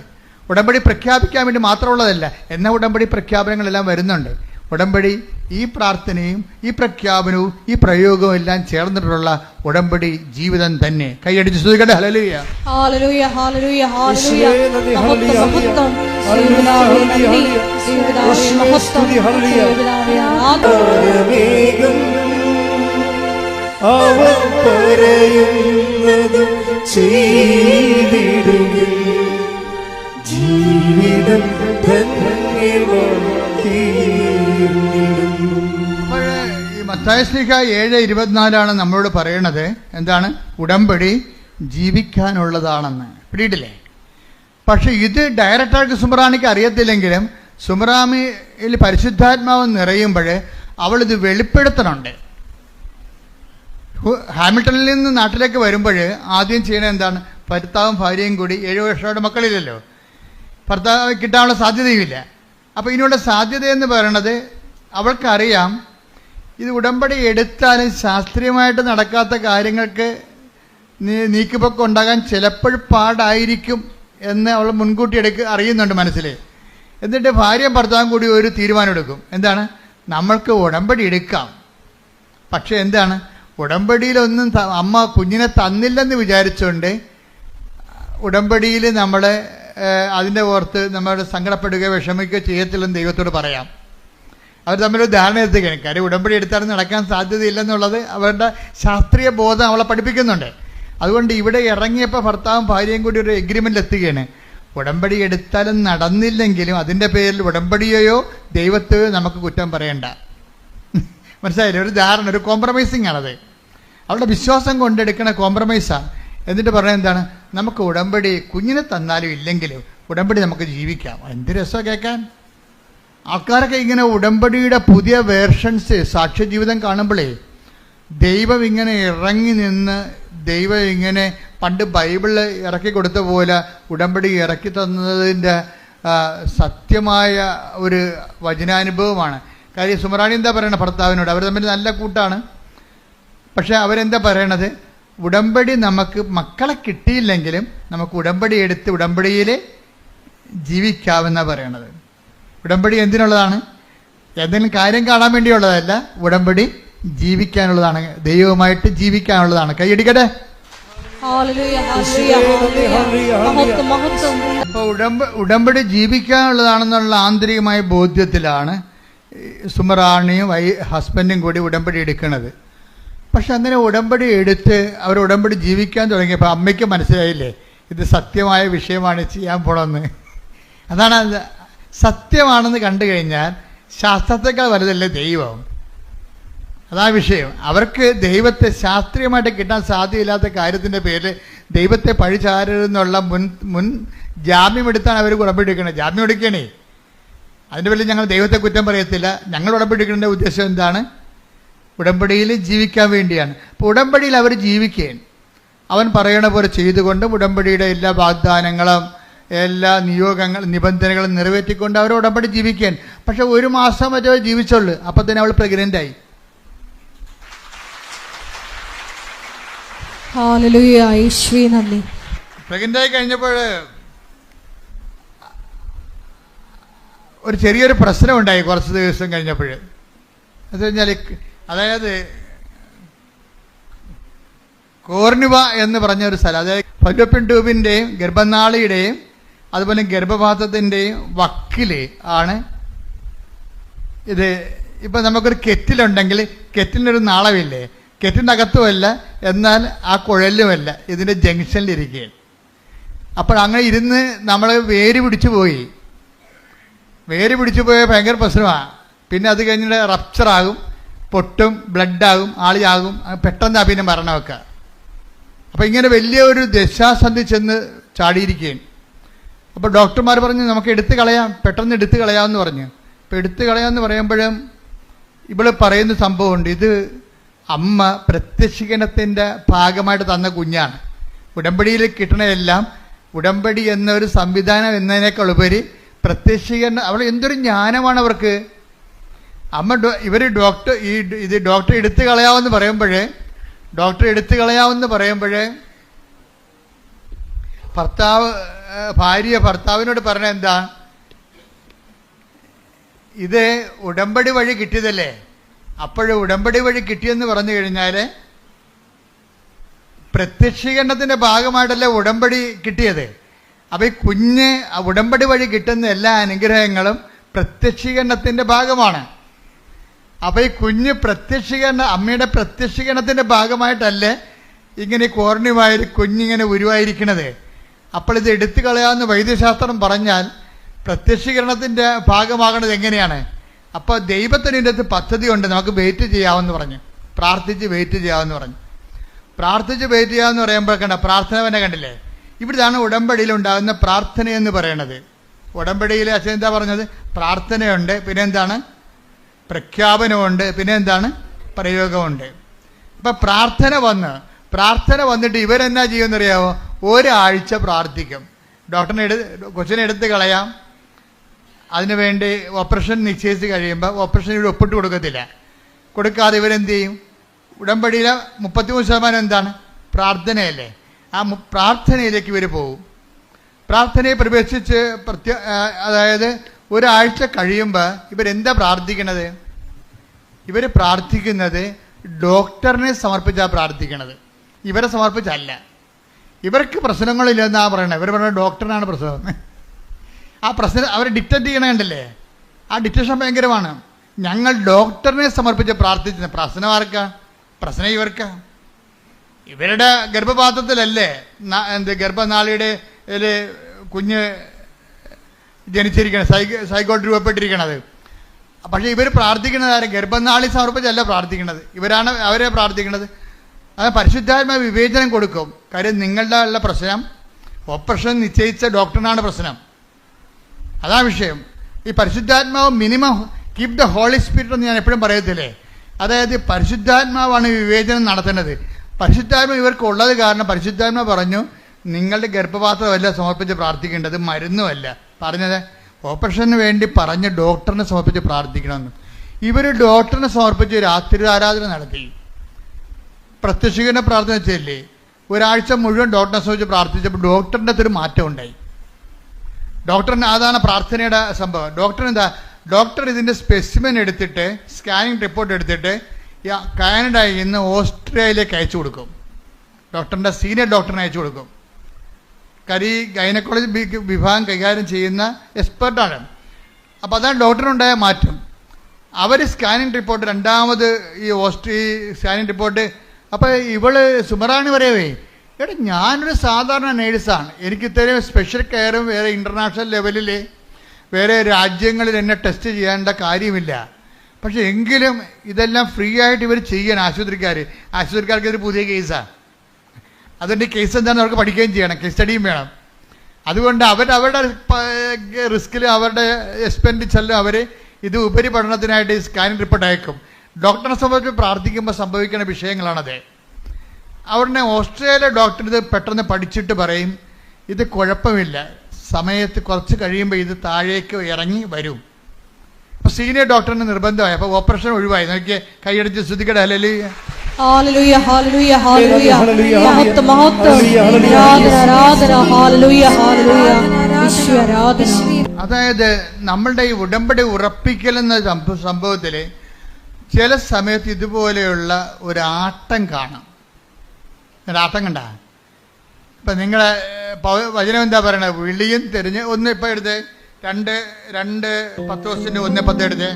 ഉടമ്പടി പ്രഖ്യാപിക്കാൻ വേണ്ടി മാത്രമുള്ളതല്ല. എന്നാൽ ഉടമ്പടി പ്രഖ്യാപനങ്ങളെല്ലാം വരുന്നുണ്ട്. ഉടമ്പടി ഈ പ്രാർത്ഥനയും ഈ പ്രഖ്യാപനവും ഈ പ്രയോഗവും എല്ലാം ചേർന്നിട്ടുള്ള ഉടമ്പടി ജീവിതം തന്നെ. കൈയടിച്ച് സ്തുതിക്കട്ടെ. ഹല്ലേലൂയ, ഹല്ലേലൂയ, ഹല്ലേലൂയ, ഹല്ലേലൂയ. യേശുവേ നന്ദി, ഹല്ലേലൂയ, മഹത്വം, ഹല്ലേലൂയ, നന്ദി, യേശുവേ സ്തുതി, ഹല്ലേലൂയ. താരമേഘം അവർ പറയുന്നതും ചെയ്തിടുകിൽ ജീവിതം ധന്യമായിത്തീർന്നിടും. അപ്പോൾ ഈ മത്തായി ശ്ലീഹ 7:24 നമ്മളോട് പറയണത് എന്താണ്? ഉടമ്പടി ജീവിക്കാനുള്ളതാണെന്ന്. പിടിയിട്ടില്ലേ? പക്ഷെ ഇത് ഡയറക്റ്റായിട്ട് സുമറാണിക്ക് അറിയത്തില്ലെങ്കിലും സുമറാമിയിൽ പരിശുദ്ധാത്മാവ് നിറയുമ്പോൾ അവളിത് വെളിപ്പെടുത്തണുണ്ട്. ഹാമിൽട്ടണിൽ നിന്ന് നാട്ടിലേക്ക് വരുമ്പോൾ ആദ്യം ചെയ്യണത് എന്താണ്? ഭർത്താവും ഭാര്യയും കൂടി 7 വർഷമായിട്ട് മക്കളില്ലല്ലോ, ഭർത്താവ് കിട്ടാനുള്ള സാധ്യതയുമില്ല. അപ്പോൾ ഇതിനുള്ള സാധ്യത എന്ന് പറയണത് അവൾക്കറിയാം, ഇത് ഉടമ്പടി എടുത്താലും ശാസ്ത്രീയമായിട്ട് നടക്കാത്ത കാര്യങ്ങൾക്ക് നീക്കുപോക്ക് ഉണ്ടാകാൻ ചിലപ്പോൾ പാടായിരിക്കും എന്ന് അവൾ മുൻകൂട്ടി അറിയുന്നുണ്ട് മനസ്സിൽ. എന്നിട്ട് ഭാര്യയും ഭർത്താവും കൂടി ഒരു തീരുമാനം എടുക്കും. എന്താണ്? നമ്മൾക്ക് ഉടമ്പടി എടുക്കാം, പക്ഷെ എന്താണ്, ഉടമ്പടിയിലൊന്നും അമ്മ കുഞ്ഞിനെ തന്നില്ലെന്ന് വിചാരിച്ചുകൊണ്ട് ഉടമ്പടിയിൽ നമ്മൾ അതിൻ്റെ ഓർത്ത് നമ്മൾ സങ്കടപ്പെടുകയോ വിഷമിക്കുകയോ ചെയ്യത്തില്ലെന്ന് ദൈവത്തോട് പറയാം. അവർ തമ്മിലൊരു ധാരണ എത്തുകയാണ്. കാര്യം ഉടമ്പടി എടുത്താലും നടക്കാൻ സാധ്യതയില്ലെന്നുള്ളത് അവരുടെ ശാസ്ത്രീയ ബോധം അവളെ പഠിപ്പിക്കുന്നുണ്ട്. അതുകൊണ്ട് ഇവിടെ ഇറങ്ങിയപ്പോൾ ഭർത്താവും ഭാര്യയും കൂടി ഒരു എഗ്രിമെൻ്റ് എത്തുകയാണ്. ഉടമ്പടി എടുത്താലും നടന്നില്ലെങ്കിലും അതിൻ്റെ പേരിൽ ഉടമ്പടിയെയോ ദൈവത്തെയോ നമുക്ക് കുറ്റം പറയണ്ട. മനസ്സിലായില്ലേ? ഒരു ധാരണ, ഒരു കോംപ്രമൈസിങ് ആണത്. അവളുടെ വിശ്വാസം കൊണ്ടെടുക്കണ കോംപ്രമൈസാണ്. എന്നിട്ട് പറയുന്നത് എന്താണ്? നമുക്ക് ഉടമ്പടി കുഞ്ഞിനെ തന്നാലും ഇല്ലെങ്കിലും ഉടമ്പടി നമുക്ക് ജീവിക്കാം. എന്ത് രസമാണ് കേൾക്കാൻ. ആൾക്കാരൊക്കെ ഇങ്ങനെ ഉടമ്പടിയുടെ പുതിയ വേർഷൻസ് സാക്ഷ്യജീവിതം കാണുമ്പോഴേ ദൈവം ഇങ്ങനെ ഇറങ്ങി നിന്ന്, ദൈവം ഇങ്ങനെ പണ്ട് ബൈബിളിൽ ഇറക്കി കൊടുത്ത പോലെ ഉടമ്പടി ഇറക്കി തന്നതിൻ്റെ സത്യമായ ഒരു വചനാനുഭവമാണ്. കാര്യം സുമറാണി എന്താ പറയണത് ഭർത്താവിനോട്? അവർ തമ്മിൽ നല്ല കൂട്ടാണ്. പക്ഷെ അവരെന്താ പറയണത്? ഉടമ്പടി നമുക്ക് മക്കളെ കിട്ടിയില്ലെങ്കിലും നമുക്ക് ഉടമ്പടി എടുത്ത് ഉടമ്പടിയിൽ ജീവിക്കാമെന്ന പറയണത്. ഉടമ്പടി എന്തിനുള്ളതാണ്? എന്തെങ്കിലും കാര്യം കാണാൻ വേണ്ടിയുള്ളതല്ല, ഉടമ്പടി ജീവിക്കാനുള്ളതാണ്, ദൈവവുമായിട്ട് ജീവിക്കാനുള്ളതാണ്. കൈയടിക്കട്ടെ. അപ്പോൾ ഉടമ്പടി ജീവിക്കാനുള്ളതാണെന്നുള്ള ആന്തരികമായ ബോധ്യത്തിലാണ് സുമറാണിയും ഹസ്ബൻഡും കൂടി ഉടമ്പടി എടുക്കുന്നത്. പക്ഷെ അങ്ങനെ ഉടമ്പടി എടുത്ത് അവർ ഉടമ്പടി ജീവിക്കാൻ തുടങ്ങിയപ്പോൾ അമ്മയ്ക്ക് മനസ്സിലായില്ലേ ഇത് സത്യമായ വിഷയമാണ് ചെയ്യാൻ പോണമെന്ന്. അതാണ് സത്യമാണെന്ന് കണ്ടു കഴിഞ്ഞാൽ ശാസ്ത്രത്തെക്കാൾ വലുതല്ലേ ദൈവം. അതാ വിഷയം. അവർക്ക് ദൈവത്തെ ശാസ്ത്രീയമായിട്ട് കിട്ടാൻ സാധ്യതയില്ലാത്ത കാര്യത്തിൻ്റെ പേരിൽ ദൈവത്തെ പഴിചാരരുന്നുള്ള മുൻ ജാമ്യമെടുത്താണ് അവർ ഉടമ്പടി എടുക്കുന്നത്. ജാമ്യം എടുക്കണേ. അതിൻ്റെ പേരിൽ ഞങ്ങൾ ദൈവത്തെ കുറ്റം പറയത്തില്ല. ഞങ്ങൾ ഉടമ്പടി എടുക്കേണ്ട ഉദ്ദേശം എന്താണ്? ഉടമ്പടിയിൽ ജീവിക്കാൻ വേണ്ടിയാണ്. അപ്പോൾ ഉടമ്പടിയിൽ അവർ ജീവിക്കുകയാണ്. അവൻ പറയണ പോലെ ചെയ്തുകൊണ്ടും ഉടമ്പടിയുടെ എല്ലാ വാഗ്ദാനങ്ങളും എല്ലാ നിബന്ധനകളും നിറവേറ്റിക്കൊണ്ട് അവർ ഉടമ്പടി ജീവിക്കുകയാണ്. പക്ഷെ 1 മാസം മറ്റോ ജീവിച്ചുള്ളൂ. അപ്പം തന്നെ അവൾ പ്രഗ്നൻ്റായി. പ്രഗ്നൻ്റായി കഴിഞ്ഞപ്പോൾ ഒരു ചെറിയൊരു പ്രശ്നം ഉണ്ടായി കുറച്ച് ദിവസം കഴിഞ്ഞപ്പോൾ. എന്ന് കഴിഞ്ഞാൽ അതായത് കോർണിവ എന്ന് പറഞ്ഞൊരു സ്ഥലം, അതായത് ഫലോപ്പിൻ ട്യൂബിൻ്റെയും ഗർഭനാളിയുടെയും അതുപോലെ ഗർഭപാത്രത്തിൻ്റെയും വക്കിൽ ആണ് ഇത്. ഇപ്പം നമുക്കൊരു കെറ്റിലുണ്ടെങ്കിൽ കെറ്റിലിനൊരു നാളമില്ലേ, കെറ്റിനകത്തുമല്ല എന്നാൽ ആ കുഴലുമല്ല, ഇതിൻ്റെ ജംഗ്ഷനിലിരിക്കുകയാണ്. അപ്പോൾ അങ്ങനെ ഇരുന്ന് നമ്മൾ വേര് പിടിച്ചു പോയി ഭയങ്കര പ്രശ്നമാണ്. പിന്നെ അത് കഴിഞ്ഞിട്ട് റപ്ചറാകും, പൊട്ടും, ബ്ലഡാകും, ആളിയാകും, പെട്ടെന്ന് പിന്നെ മരണമൊക്കെ. അപ്പോൾ ഇങ്ങനെ വലിയ ഒരു ദശാസന്ധി ചെന്ന് ചാടിയിരിക്കുകയാണ്. അപ്പോൾ ഡോക്ടർമാർ പറഞ്ഞു നമുക്ക് എടുത്തു കളയാം, പെട്ടെന്ന് എടുത്തു കളയാമെന്ന് പറഞ്ഞു. അപ്പോൾ എടുത്തു കളയാമെന്ന് പറയുമ്പോഴും ഇവിടെ പറയുന്ന സംഭവമുണ്ട്. ഇത് അമ്മ പ്രത്യക്ഷീകരണത്തിൻ്റെ ഭാഗമായിട്ട് തന്ന കുഞ്ഞാണ്. ഉടമ്പടിയിൽ കിട്ടണതെല്ലാം ഉടമ്പടി എന്നൊരു സംവിധാനം എന്നതിനേക്കാൾ ഉപരി പ്രത്യക്ഷീകരണം. അവൾ എന്തൊരു ജ്ഞാനമാണ് അവർക്ക്. അമ്മ ഇത് ഡോക്ടർ എടുത്തു കളയാമെന്ന് പറയുമ്പോഴേ ഭാര്യ ഭർത്താവിനോട് പറഞ്ഞ എന്താ, ഇത് ഉടമ്പടി വഴി കിട്ടിയതല്ലേ. അപ്പോഴും ഉടമ്പടി വഴി കിട്ടിയെന്ന് പറഞ്ഞു കഴിഞ്ഞാൽ പ്രത്യക്ഷീകരണത്തിൻ്റെ ഭാഗമായിട്ടല്ലേ ഉടമ്പടി കിട്ടിയത്. അപ്പോൾ ഈ കുഞ്ഞ് ഉടമ്പടി വഴി കിട്ടുന്ന എല്ലാ അനുഗ്രഹങ്ങളും പ്രത്യക്ഷീകരണത്തിൻ്റെ ഭാഗമാണ്. അപ്പോൾ ഈ കുഞ്ഞ് അമ്മയുടെ പ്രത്യക്ഷീകരണത്തിൻ്റെ ഭാഗമായിട്ടല്ലേ ഇങ്ങനെ കോർണിവായൊരു കുഞ്ഞിങ്ങനെ ഉരുവായിരിക്കണത്. അപ്പോൾ ഇത് എടുത്തു കളയാമെന്ന് വൈദ്യശാസ്ത്രം പറഞ്ഞാൽ പ്രത്യക്ഷീകരണത്തിൻ്റെ ഭാഗമാകണത് എങ്ങനെയാണ്? അപ്പോൾ ദൈവത്തിന് ഇതിൻ്റെ അകത്ത് പദ്ധതിയുണ്ട്, നമുക്ക് വെയിറ്റ് ചെയ്യാമെന്ന് പറഞ്ഞു, പ്രാർത്ഥിച്ച് വെയിറ്റ് ചെയ്യാമെന്ന് പറഞ്ഞു. പ്രാർത്ഥിച്ച് വെയിറ്റ് ചെയ്യാമെന്ന് പറയുമ്പോൾ കണ്ട പ്രാർത്ഥന തന്നെ കണ്ടില്ലേ. ഇവിടുന്നാണ് ഉടമ്പടിയിൽ ഉണ്ടാകുന്ന പ്രാർത്ഥനയെന്ന് പറയണത്. ഉടമ്പടിയിൽ അച്ഛൻ എന്താ പറഞ്ഞത്? പ്രാർത്ഥനയുണ്ട്, പിന്നെ എന്താണ്? പ്രഖ്യാപനമുണ്ട്, പിന്നെ എന്താണ്? പ്രയോഗമുണ്ട്. അപ്പം പ്രാർത്ഥന വന്നിട്ട് ഇവരെന്നാ ചെയ്യുമെന്നറിയാമോ? ഒരാഴ്ച പ്രാർത്ഥിക്കും. കൊച്ചിനെ എടുത്ത് കളയാം, അതിനുവേണ്ടി ഓപ്പറേഷൻ നിശ്ചയിച്ച് കഴിയുമ്പോൾ ഓപ്പറേഷൻ ഇവിടെ ഒപ്പിട്ട് കൊടുക്കാതെ ഇവരെന്ത് ചെയ്യും? ഉടമ്പടിയിലെ 33% എന്താണ്? പ്രാർത്ഥനയല്ലേ. ആ പ്രാർത്ഥനയിലേക്ക് ഇവർ പോകും. പ്രാർത്ഥനയെ പ്രവേശിച്ച് അതായത് ഒരാഴ്ച കഴിയുമ്പോൾ ഇവരെന്താ പ്രാർത്ഥിക്കണത്? ഇവർ പ്രാർത്ഥിക്കുന്നത് ഡോക്ടറിനെ സമർപ്പിച്ചാണ് പ്രാർത്ഥിക്കണത്, ഇവരെ സമർപ്പിച്ചല്ല. ഇവർക്ക് പ്രശ്നങ്ങളില്ലെന്നാണ് പറയണത്. ഇവർ പറയുന്നത് ഡോക്ടറിനാണ് പ്രശ്നം. ആ പ്രശ്നം അവർ ഡിക്റ്റേറ്റ് ചെയ്യണ കണ്ടില്ലേ? ആ ഡിക്റ്റേഷൻ ഭയങ്കരമാണ്. ഞങ്ങൾ ഡോക്ടറിനെ സമർപ്പിച്ച് പ്രാർത്ഥിച്ചത്. പ്രശ്നം ആർക്കാ? പ്രശ്നം ഇവർക്കാ. ഇവരുടെ ഗർഭപാത്രത്തിലല്ലേ ഗർഭനാളിയുടെ കുഞ്ഞ് ജനിച്ചിരിക്കണത്, സൈക്കോട്ട് രൂപപ്പെട്ടിരിക്കണത്. പക്ഷേ ഇവർ പ്രാർത്ഥിക്കുന്നത് ആരും ഗർഭനാളി സമർപ്പിച്ചല്ല പ്രാർത്ഥിക്കുന്നത്, അവരെ പ്രാർത്ഥിക്കുന്നത്. അത് പരിശുദ്ധാത്മാവ് വിവേചനം കൊടുക്കും. കാര്യം നിങ്ങളുടെ ഉള്ള പ്രശ്നം ഓപ്പറേഷൻ നിശ്ചയിച്ച ഡോക്ടറിനാണ് പ്രശ്നം, അതാ വിഷയം. ഈ പരിശുദ്ധാത്മാവ് minimum keep the holy spirit എന്ന് ഞാൻ എപ്പോഴും പറയത്തില്ലേ. അതായത് പരിശുദ്ധാത്മാവാണ് വിവേചനം നടത്തേണ്ടത്. പരിശുദ്ധാത്മാവ് ഇവർക്കുള്ളത് കാരണം പരിശുദ്ധാത്മാവ് പറഞ്ഞു നിങ്ങളുടെ ഗർഭപാത്രമല്ല സമർപ്പിച്ച് പ്രാർത്ഥിക്കേണ്ടത്, മരുന്നുമല്ല പറഞ്ഞത്. ഓപ്പറേഷന് വേണ്ടി പറഞ്ഞ് ഡോക്ടറിനെ സമർപ്പിച്ച് പ്രാർത്ഥിക്കണമെന്ന്. ഇവർ ഡോക്ടറിനെ സമർപ്പിച്ച് രാത്രി ആരാധന നടത്തി. പ്രത്യക്ഷീകരണ പ്രാർത്ഥന വെച്ചല്ലേ, ഒരാഴ്ച മുഴുവൻ ഡോക്ടറിനെ സമർപ്പിച്ച് പ്രാർത്ഥിച്ചപ്പോൾ ഡോക്ടറിൻ്റെ അകത്തൊരു മാറ്റം ഉണ്ടായി. ഡോക്ടറിന് അതാണ് പ്രാർത്ഥനയുടെ സംഭവം. ഡോക്ടർ ഇതിൻ്റെ സ്പെസിമെൻ എടുത്തിട്ട് സ്കാനിങ് റിപ്പോർട്ട് എടുത്തിട്ട് കാനഡയിൽ നിന്ന് ഓസ്ട്രേലിയയിലേക്ക് അയച്ചു കൊടുക്കും. ഡോക്ടറിൻ്റെ സീനിയർ ഡോക്ടറിനെ അയച്ചു കൊടുക്കും. ഗൈനക്കോളജി വിഭാഗം കൈകാര്യം ചെയ്യുന്ന എക്സ്പെർട്ടാണ്. അപ്പോൾ അതാണ് ഡോക്ടറിനുണ്ടായ മാറ്റം. അവർ സ്കാനിങ് റിപ്പോർട്ട് രണ്ടാമത് ഈ സ്കാനിങ് റിപ്പോർട്ട് അപ്പോൾ ഇവള് സുമറാണി പറയവേ, എടാ ഞാനൊരു സാധാരണ നേഴ്സാണ്, എനിക്ക് ഇത്രയും സ്പെഷ്യൽ കെയറും വേറെ ഇൻ്റർനാഷണൽ ലെവലിൽ വേറെ രാജ്യങ്ങളിൽ എന്നെ ടെസ്റ്റ് ചെയ്യേണ്ട കാര്യമില്ല. പക്ഷെ എങ്കിലും ഇതെല്ലാം ഫ്രീ ആയിട്ട് ഇവർ ചെയ്യാൻ ആശുപത്രിക്കാർക്ക് ഇതൊരു പുതിയ കേസാണ്. അതുകൊണ്ട് കേസ് എന്താണെന്ന് അവർക്ക് പഠിക്കുകയും ചെയ്യണം, കേസ് സ്റ്റഡിയും വേണം. അതുകൊണ്ട് അവരുടെ റിസ്കിൽ അവരുടെ എക്സ്പെൻഡിച്ചറിലും അവർ ഇത് ഉപരിപഠനത്തിനായിട്ട് സ്കാനിങ് റിപ്പോർട്ട് അയക്കും. ഡോക്ടറെ സംബന്ധിച്ച് പ്രാർത്ഥിക്കുമ്പോൾ സംഭവിക്കുന്ന വിഷയങ്ങളാണത്. അവിടെ ഓസ്ട്രേലിയ ഡോക്ടർ ഇത് പെട്ടെന്ന് പഠിച്ചിട്ട് പറയും ഇത് കുഴപ്പമില്ല, സമയത്ത് കുറച്ച് കഴിയുമ്പോൾ ഇത് താഴേക്ക് ഇറങ്ങി വരും. അപ്പോൾ സീനിയർ ഡോക്ടറിന് നിർബന്ധമായി. അപ്പോൾ ഓപ്പറേഷൻ ഒഴിവായി. നോക്കിയേ, കൈയടിച്ച് ശ്രുതിക്കട്ടെ. ഹല്ലേലൂയ, ഹല്ലേലൂയ, ഹല്ലേലൂയ, ഹല്ലേലൂയ, മഹത്വം, മഹത്വം, ആരാധന, ഹല്ലേലൂയ, ഹല്ലേലൂയ, ഈശോ ആരാധന. അതായത് നമ്മളുടെ ഈ ഉടമ്പടി ഉറപ്പിക്കൽ എന്ന സംഭവത്തിൽ ചില സമയത്ത് ഇതുപോലെയുള്ള ഒരാട്ടം കാണാം. ഒരാട്ടം കണ്ട ഇപ്പം നിങ്ങളെ വചനം എന്താ പറയണത്? വിളിയും തിരിഞ്ഞ് ഒന്ന് ഇപ്പം എടുത്ത് 2 പത്രോസിൻ്റെ 1:10 എടുത്ത്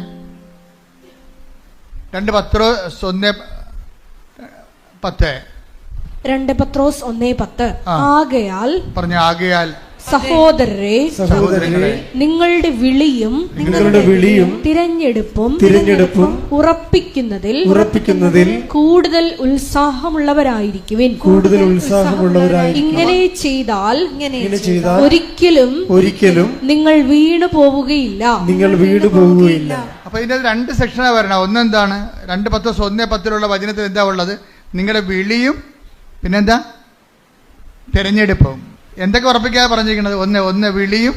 2 പത്രോസ് 1:10 2 പത്രോസ് 1:10 ആകയാൽ സഹോദരരെ നിങ്ങളുടെ വിളിയും തിരഞ്ഞെടുപ്പും ഉറപ്പിക്കുന്നതിൽ കൂടുതൽ ഉത്സാഹമുള്ളവരായിരിക്കുവിൻ. ഇങ്ങനെ ചെയ്താൽ ഒരിക്കലും നിങ്ങൾ വീണു പോവുകയില്ല. അപ്പൊ ഇതിന്റെ 2 സെക്ഷനാണ് വരണം. ഒന്നെന്താണ്? 2 പത്രോസ് 1:10 വചനത്തിൽ എന്താ ഉള്ളത്? നിങ്ങളുടെ വിളിയും പിന്നെന്താ? തിരഞ്ഞെടുപ്പും. എന്തൊക്കെ ഉറപ്പിക്കാതെ പറഞ്ഞിരിക്കുന്നത്? ഒന്ന് വിളിയും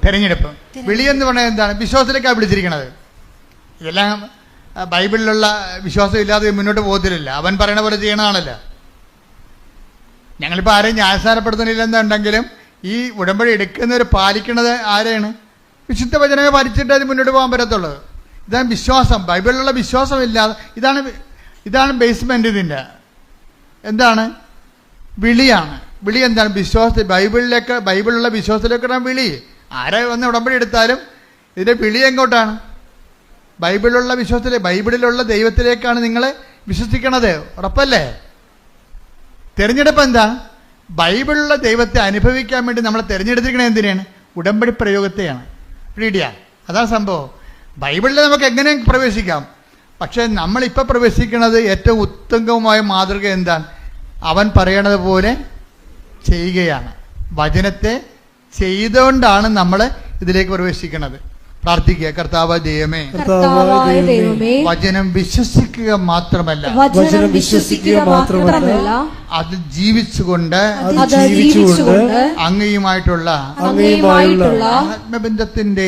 തിരഞ്ഞെടുപ്പും. വിളി എന്ന് പറഞ്ഞാൽ എന്താണ്? വിശ്വാസത്തിലേക്കാണ് വിളിച്ചിരിക്കുന്നത്. ഇതെല്ലാം ബൈബിളിലുള്ള വിശ്വാസം ഇല്ലാതെ മുന്നോട്ട് പോകത്തില്ല. അവൻ പറയണ പോലെ ചെയ്യണതാണല്ലോ. ഞങ്ങളിപ്പോൾ ആരെയും ന്യായസ്ഥാനപ്പെടുത്തുന്നില്ല എന്നുണ്ടെങ്കിലും ഈ ഉടമ്പടി എടുക്കുന്നവർ പാലിക്കുന്നത് ആരെയാണ്? വിശുദ്ധ വചനമേ പാലിച്ചിട്ട് അത് മുന്നോട്ട് പോകാൻ പറ്റത്തുള്ളൂ. ഇതാണ് വിശ്വാസം. ബൈബിളിലുള്ള വിശ്വാസമില്ലാതെ ഇതാണ് ബേസ്മെന്റ്. ഇതിൻ്റെ എന്താണ്? വിളിയാണ്. വിളി എന്താണ്? വിശ്വാസത്തിൽ ബൈബിളിലുള്ള വിശ്വാസത്തിലേക്കാണ് വിളി. ആരെ വന്ന് ഉടമ്പടി എടുത്താലും ഇതിൻ്റെ വിളി എങ്ങോട്ടാണ്? ബൈബിളിലുള്ള ബൈബിളിലുള്ള ദൈവത്തിലേക്കാണ് നിങ്ങൾ വിശ്വസിക്കണത്. ഉറപ്പല്ലേ? തിരഞ്ഞെടുപ്പ് എന്താ? ബൈബിളിലുള്ള ദൈവത്തെ അനുഭവിക്കാൻ വേണ്ടി നമ്മളെ തിരഞ്ഞെടുത്തിരിക്കണത് എന്തിനാണ്? ഉടമ്പടി പ്രയോഗത്തെയാണ്. റീഡിയ അതാണ് സംഭവം. ബൈബിളിൽ നമുക്ക് എങ്ങനെ പ്രവേശിക്കാം, പക്ഷെ നമ്മളിപ്പോൾ പ്രവേശിക്കുന്നത് ഏറ്റവും ഉത്തമമായ മാതൃക എന്താണ്? അവൻ പറയണത് പോലെ ചെയ്യുകയാണ്. വചനത്തെ ചെയ്തുകൊണ്ടാണ് നമ്മൾ ഇതിലേക്ക് പ്രവേശിക്കുന്നത്. പ്രാർത്ഥിക്കുക. കർത്താവായ ദൈവമേ, വചനം വിശ്വസിക്കുക മാത്രമല്ല അത് ജീവിച്ചുകൊണ്ട് അങ്ങയുമായിട്ടുള്ള ആത്മബന്ധത്തിന്റെ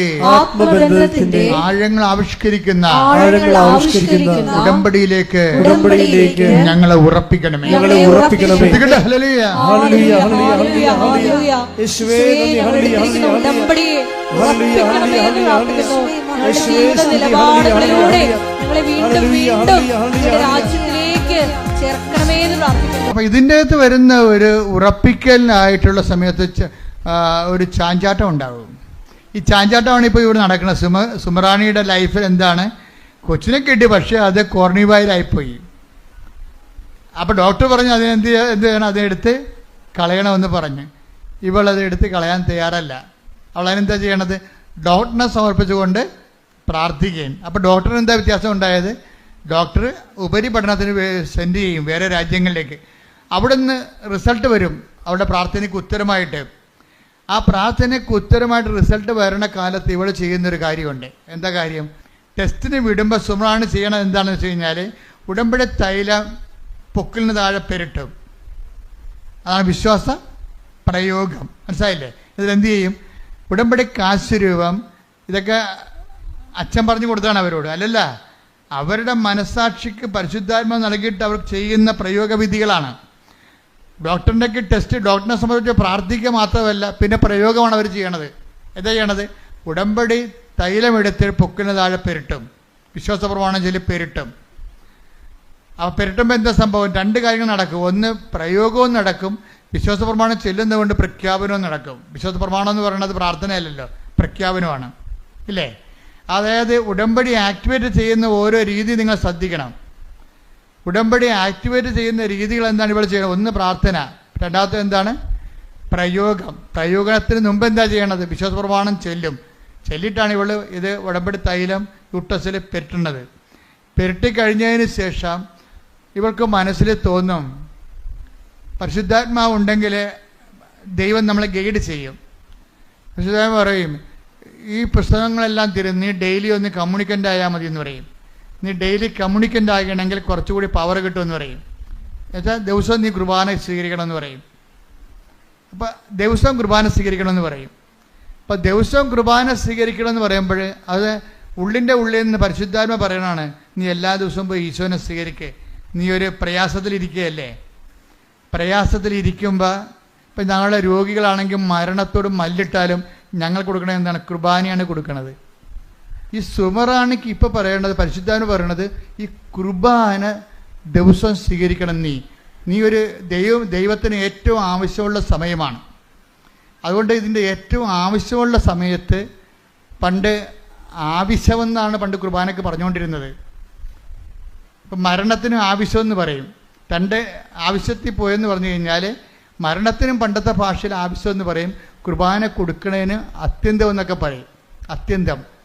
ആഴങ്ങൾ ആവിഷ്കരിക്കുന്ന ഉടമ്പടിയിലേക്ക് ഞങ്ങളെ ഉറപ്പിക്കണമേ. അപ്പൊ ഇതിൻ്റെ അകത്ത് വരുന്ന ഒരു ഉറപ്പിക്കലിനായിട്ടുള്ള സമയത്ത് ഒരു ചാഞ്ചാട്ടം ഉണ്ടാകും. ഈ ചാഞ്ചാട്ടമാണ് ഇപ്പോൾ ഇവിടെ നടക്കുന്നത്. സുമറാണിയുടെ ലൈഫിൽ എന്താണ്? കൊച്ചിനെ കിട്ടി, പക്ഷെ അത് കോർണിവായിലായിപ്പോയി. അപ്പോൾ ഡോക്ടർ പറഞ്ഞു എന്ത് ചെയ്യണം, അതെടുത്ത് കളയണമെന്ന് പറഞ്ഞ്. ഇവളത് എടുത്ത് കളയാൻ തയ്യാറല്ല. അവളതിനെന്താ ചെയ്യണത്? ഡോക്ടറിനെ സമർപ്പിച്ചുകൊണ്ട് പ്രാർത്ഥിക്കുകയും. അപ്പോൾ ഡോക്ടറിന് എന്താ വ്യത്യാസം ഉണ്ടായത്? ഡോക്ടർ ഉപരിപഠനത്തിന് സെൻഡ് ചെയ്യും വേറെ രാജ്യങ്ങളിലേക്ക്. അവിടെ നിന്ന് റിസൾട്ട് വരും അവളുടെ പ്രാർത്ഥനയ്ക്ക് ഉത്തരമായിട്ട്. ആ പ്രാർത്ഥനയ്ക്ക് ഉത്തരമായിട്ട് റിസൾട്ട് വരണ കാലത്ത് ഇവൾ ചെയ്യുന്നൊരു കാര്യമുണ്ട്. എന്താ കാര്യം? ടെസ്റ്റിന് വിടുമ്പോൾ സുമറാണി ചെയ്യണത് എന്താണെന്ന് വെച്ച് കഴിഞ്ഞാൽ ഉടമ്പടി തൈലം പൊക്കിലിന് താഴെ പെരട്ടും. അതാണ് വിശ്വാസ പ്രയോഗം. മനസ്സിലായില്ലേ? ഇതിലെന്ത് ചെയ്യും? ഉടമ്പടി കാശുരൂപം ഇതൊക്കെ അച്ഛൻ പറഞ്ഞു കൊടുത്താണ് അവരോട്, അല്ലല്ല, അവരുടെ മനസ്സാക്ഷിക്ക് പരിശുദ്ധാത്മ നൽകിയിട്ട് അവർ ചെയ്യുന്ന പ്രയോഗവിധികളാണ്. ഡോക്ടറിൻ്റെയൊക്കെ ടെസ്റ്റ് ഡോക്ടറിനെ സംബന്ധിച്ച് പ്രാർത്ഥിക്കുക മാത്രമല്ല, പിന്നെ പ്രയോഗമാണ് അവർ ചെയ്യണത്. എന്താ ചെയ്യണത്? ഉടമ്പടി തൈലമെടുത്ത് പൊക്കിന് താഴെ പെരട്ടും, വിശ്വാസപ്രമാണം ചൊല്ലി പെരട്ടും. ആ പെരട്ടുമ്പോൾ എന്താ സംഭവം? രണ്ട് കാര്യങ്ങൾ നടക്കും. ഒന്ന്, പ്രയോഗവും നടക്കും, വിശ്വാസപ്രമാണം ചെല്ലുന്നതുകൊണ്ട് പ്രഖ്യാപനവും നടക്കും. വിശ്വാസപ്രമാണം എന്ന് പറയുന്നത് പ്രാർത്ഥനയല്ലല്ലോ, പ്രഖ്യാപനമാണ്, ഇല്ലേ? അതായത് ഉടമ്പടി ആക്ടിവേറ്റ് ചെയ്യുന്ന ഓരോ രീതി നിങ്ങൾ ശ്രദ്ധിക്കണം. ഉടമ്പടി ആക്ടിവേറ്റ് ചെയ്യുന്ന രീതികൾ എന്താണ് ഇവിടെ ചെയ്യുന്നത്? ഒന്ന് പ്രാർത്ഥന, രണ്ടാമത്തെ എന്താണ്? പ്രയോഗം. പ്രയോഗത്തിന് മുമ്പ് എന്താ ചെയ്യണത്? വിശ്വാസപ്രമാണം ചെല്ലിട്ടാണ് ഇവള് ഇത് ഉടമ്പടി തൈലം യുട്ടസിൽ പെരട്ടുന്നത്. പെരട്ടിക്കഴിഞ്ഞതിന് ശേഷം ഇവൾക്ക് മനസ്സിൽ തോന്നും, പരിശുദ്ധാത്മാവ് ഉണ്ടെങ്കിൽ ദൈവം നമ്മളെ ഗൈഡ് ചെയ്യും. പരിശുദ്ധാത്മാവ് പറയും, ഈ പുസ്തകങ്ങളെല്ലാം തരും, നീ ഡെയിലി ഒന്ന് കമ്മ്യൂണിക്കൻ്റ് ആയാൽ മതി എന്ന് പറയും. നീ ഡെയിലി കമ്മ്യൂണിക്കൻ്റ് ആകണമെങ്കിൽ കുറച്ചുകൂടി പവർ കിട്ടുമെന്ന് പറയും. എന്നുവെച്ചാൽ ദിവസവും നീ കുർബാന സ്വീകരിക്കണമെന്ന് പറയും. അപ്പം ദിവസവും കുർബാന സ്വീകരിക്കണമെന്ന് പറയും. അപ്പം ദിവസവും കുർബാന സ്വീകരിക്കണമെന്ന് പറയുമ്പോൾ അത് ഉള്ളിൻ്റെ ഉള്ളിൽ നിന്ന് പരിശുദ്ധാത്മ പറയണതാണ്, നീ എല്ലാ ദിവസവും പോയി ഈശോനെ സ്വീകരിക്കുക. നീ ഒരു പ്രയാസത്തിലിരിക്കുകയല്ലേ. പ്രയാസത്തിലിരിക്കുമ്പോൾ ഇപ്പം ഞങ്ങളുടെ രോഗികളാണെങ്കിൽ മരണത്തോട് മല്ലിട്ടാലും ഞങ്ങൾ കൊടുക്കണത് എന്താണ്? കുർബാനയാണ് കൊടുക്കണത്. ഈ സുമറാണിക്ക് ഇപ്പോൾ പറയേണ്ടത്, പരിശുദ്ധാത്മ പറയണത്, ഈ കുർബാന ദിവസം സ്വീകരിക്കണം. നീ ഒരു ദൈവത്തിന് ഏറ്റവും ആവശ്യമുള്ള സമയമാണ്. അതുകൊണ്ട് ഇതിൻ്റെ ഏറ്റവും ആവശ്യമുള്ള സമയത്ത് പണ്ട് ആവശ്യമെന്നാണ് പണ്ട് കുർബാനയ്ക്ക് പറഞ്ഞുകൊണ്ടിരുന്നത്. ഇപ്പം മരണത്തിനും ആവശ്യമെന്ന് പറയും. തൻ്റെ ആവശ്യത്തിൽ പോയെന്ന് പറഞ്ഞു കഴിഞ്ഞാൽ മരണത്തിനും പണ്ടത്തെ ഭാഷയിൽ ആവശ്യമെന്ന് പറയും. കുർബാന കൊടുക്കണതിന് അത്യന്തം എന്നൊക്കെ പറയും.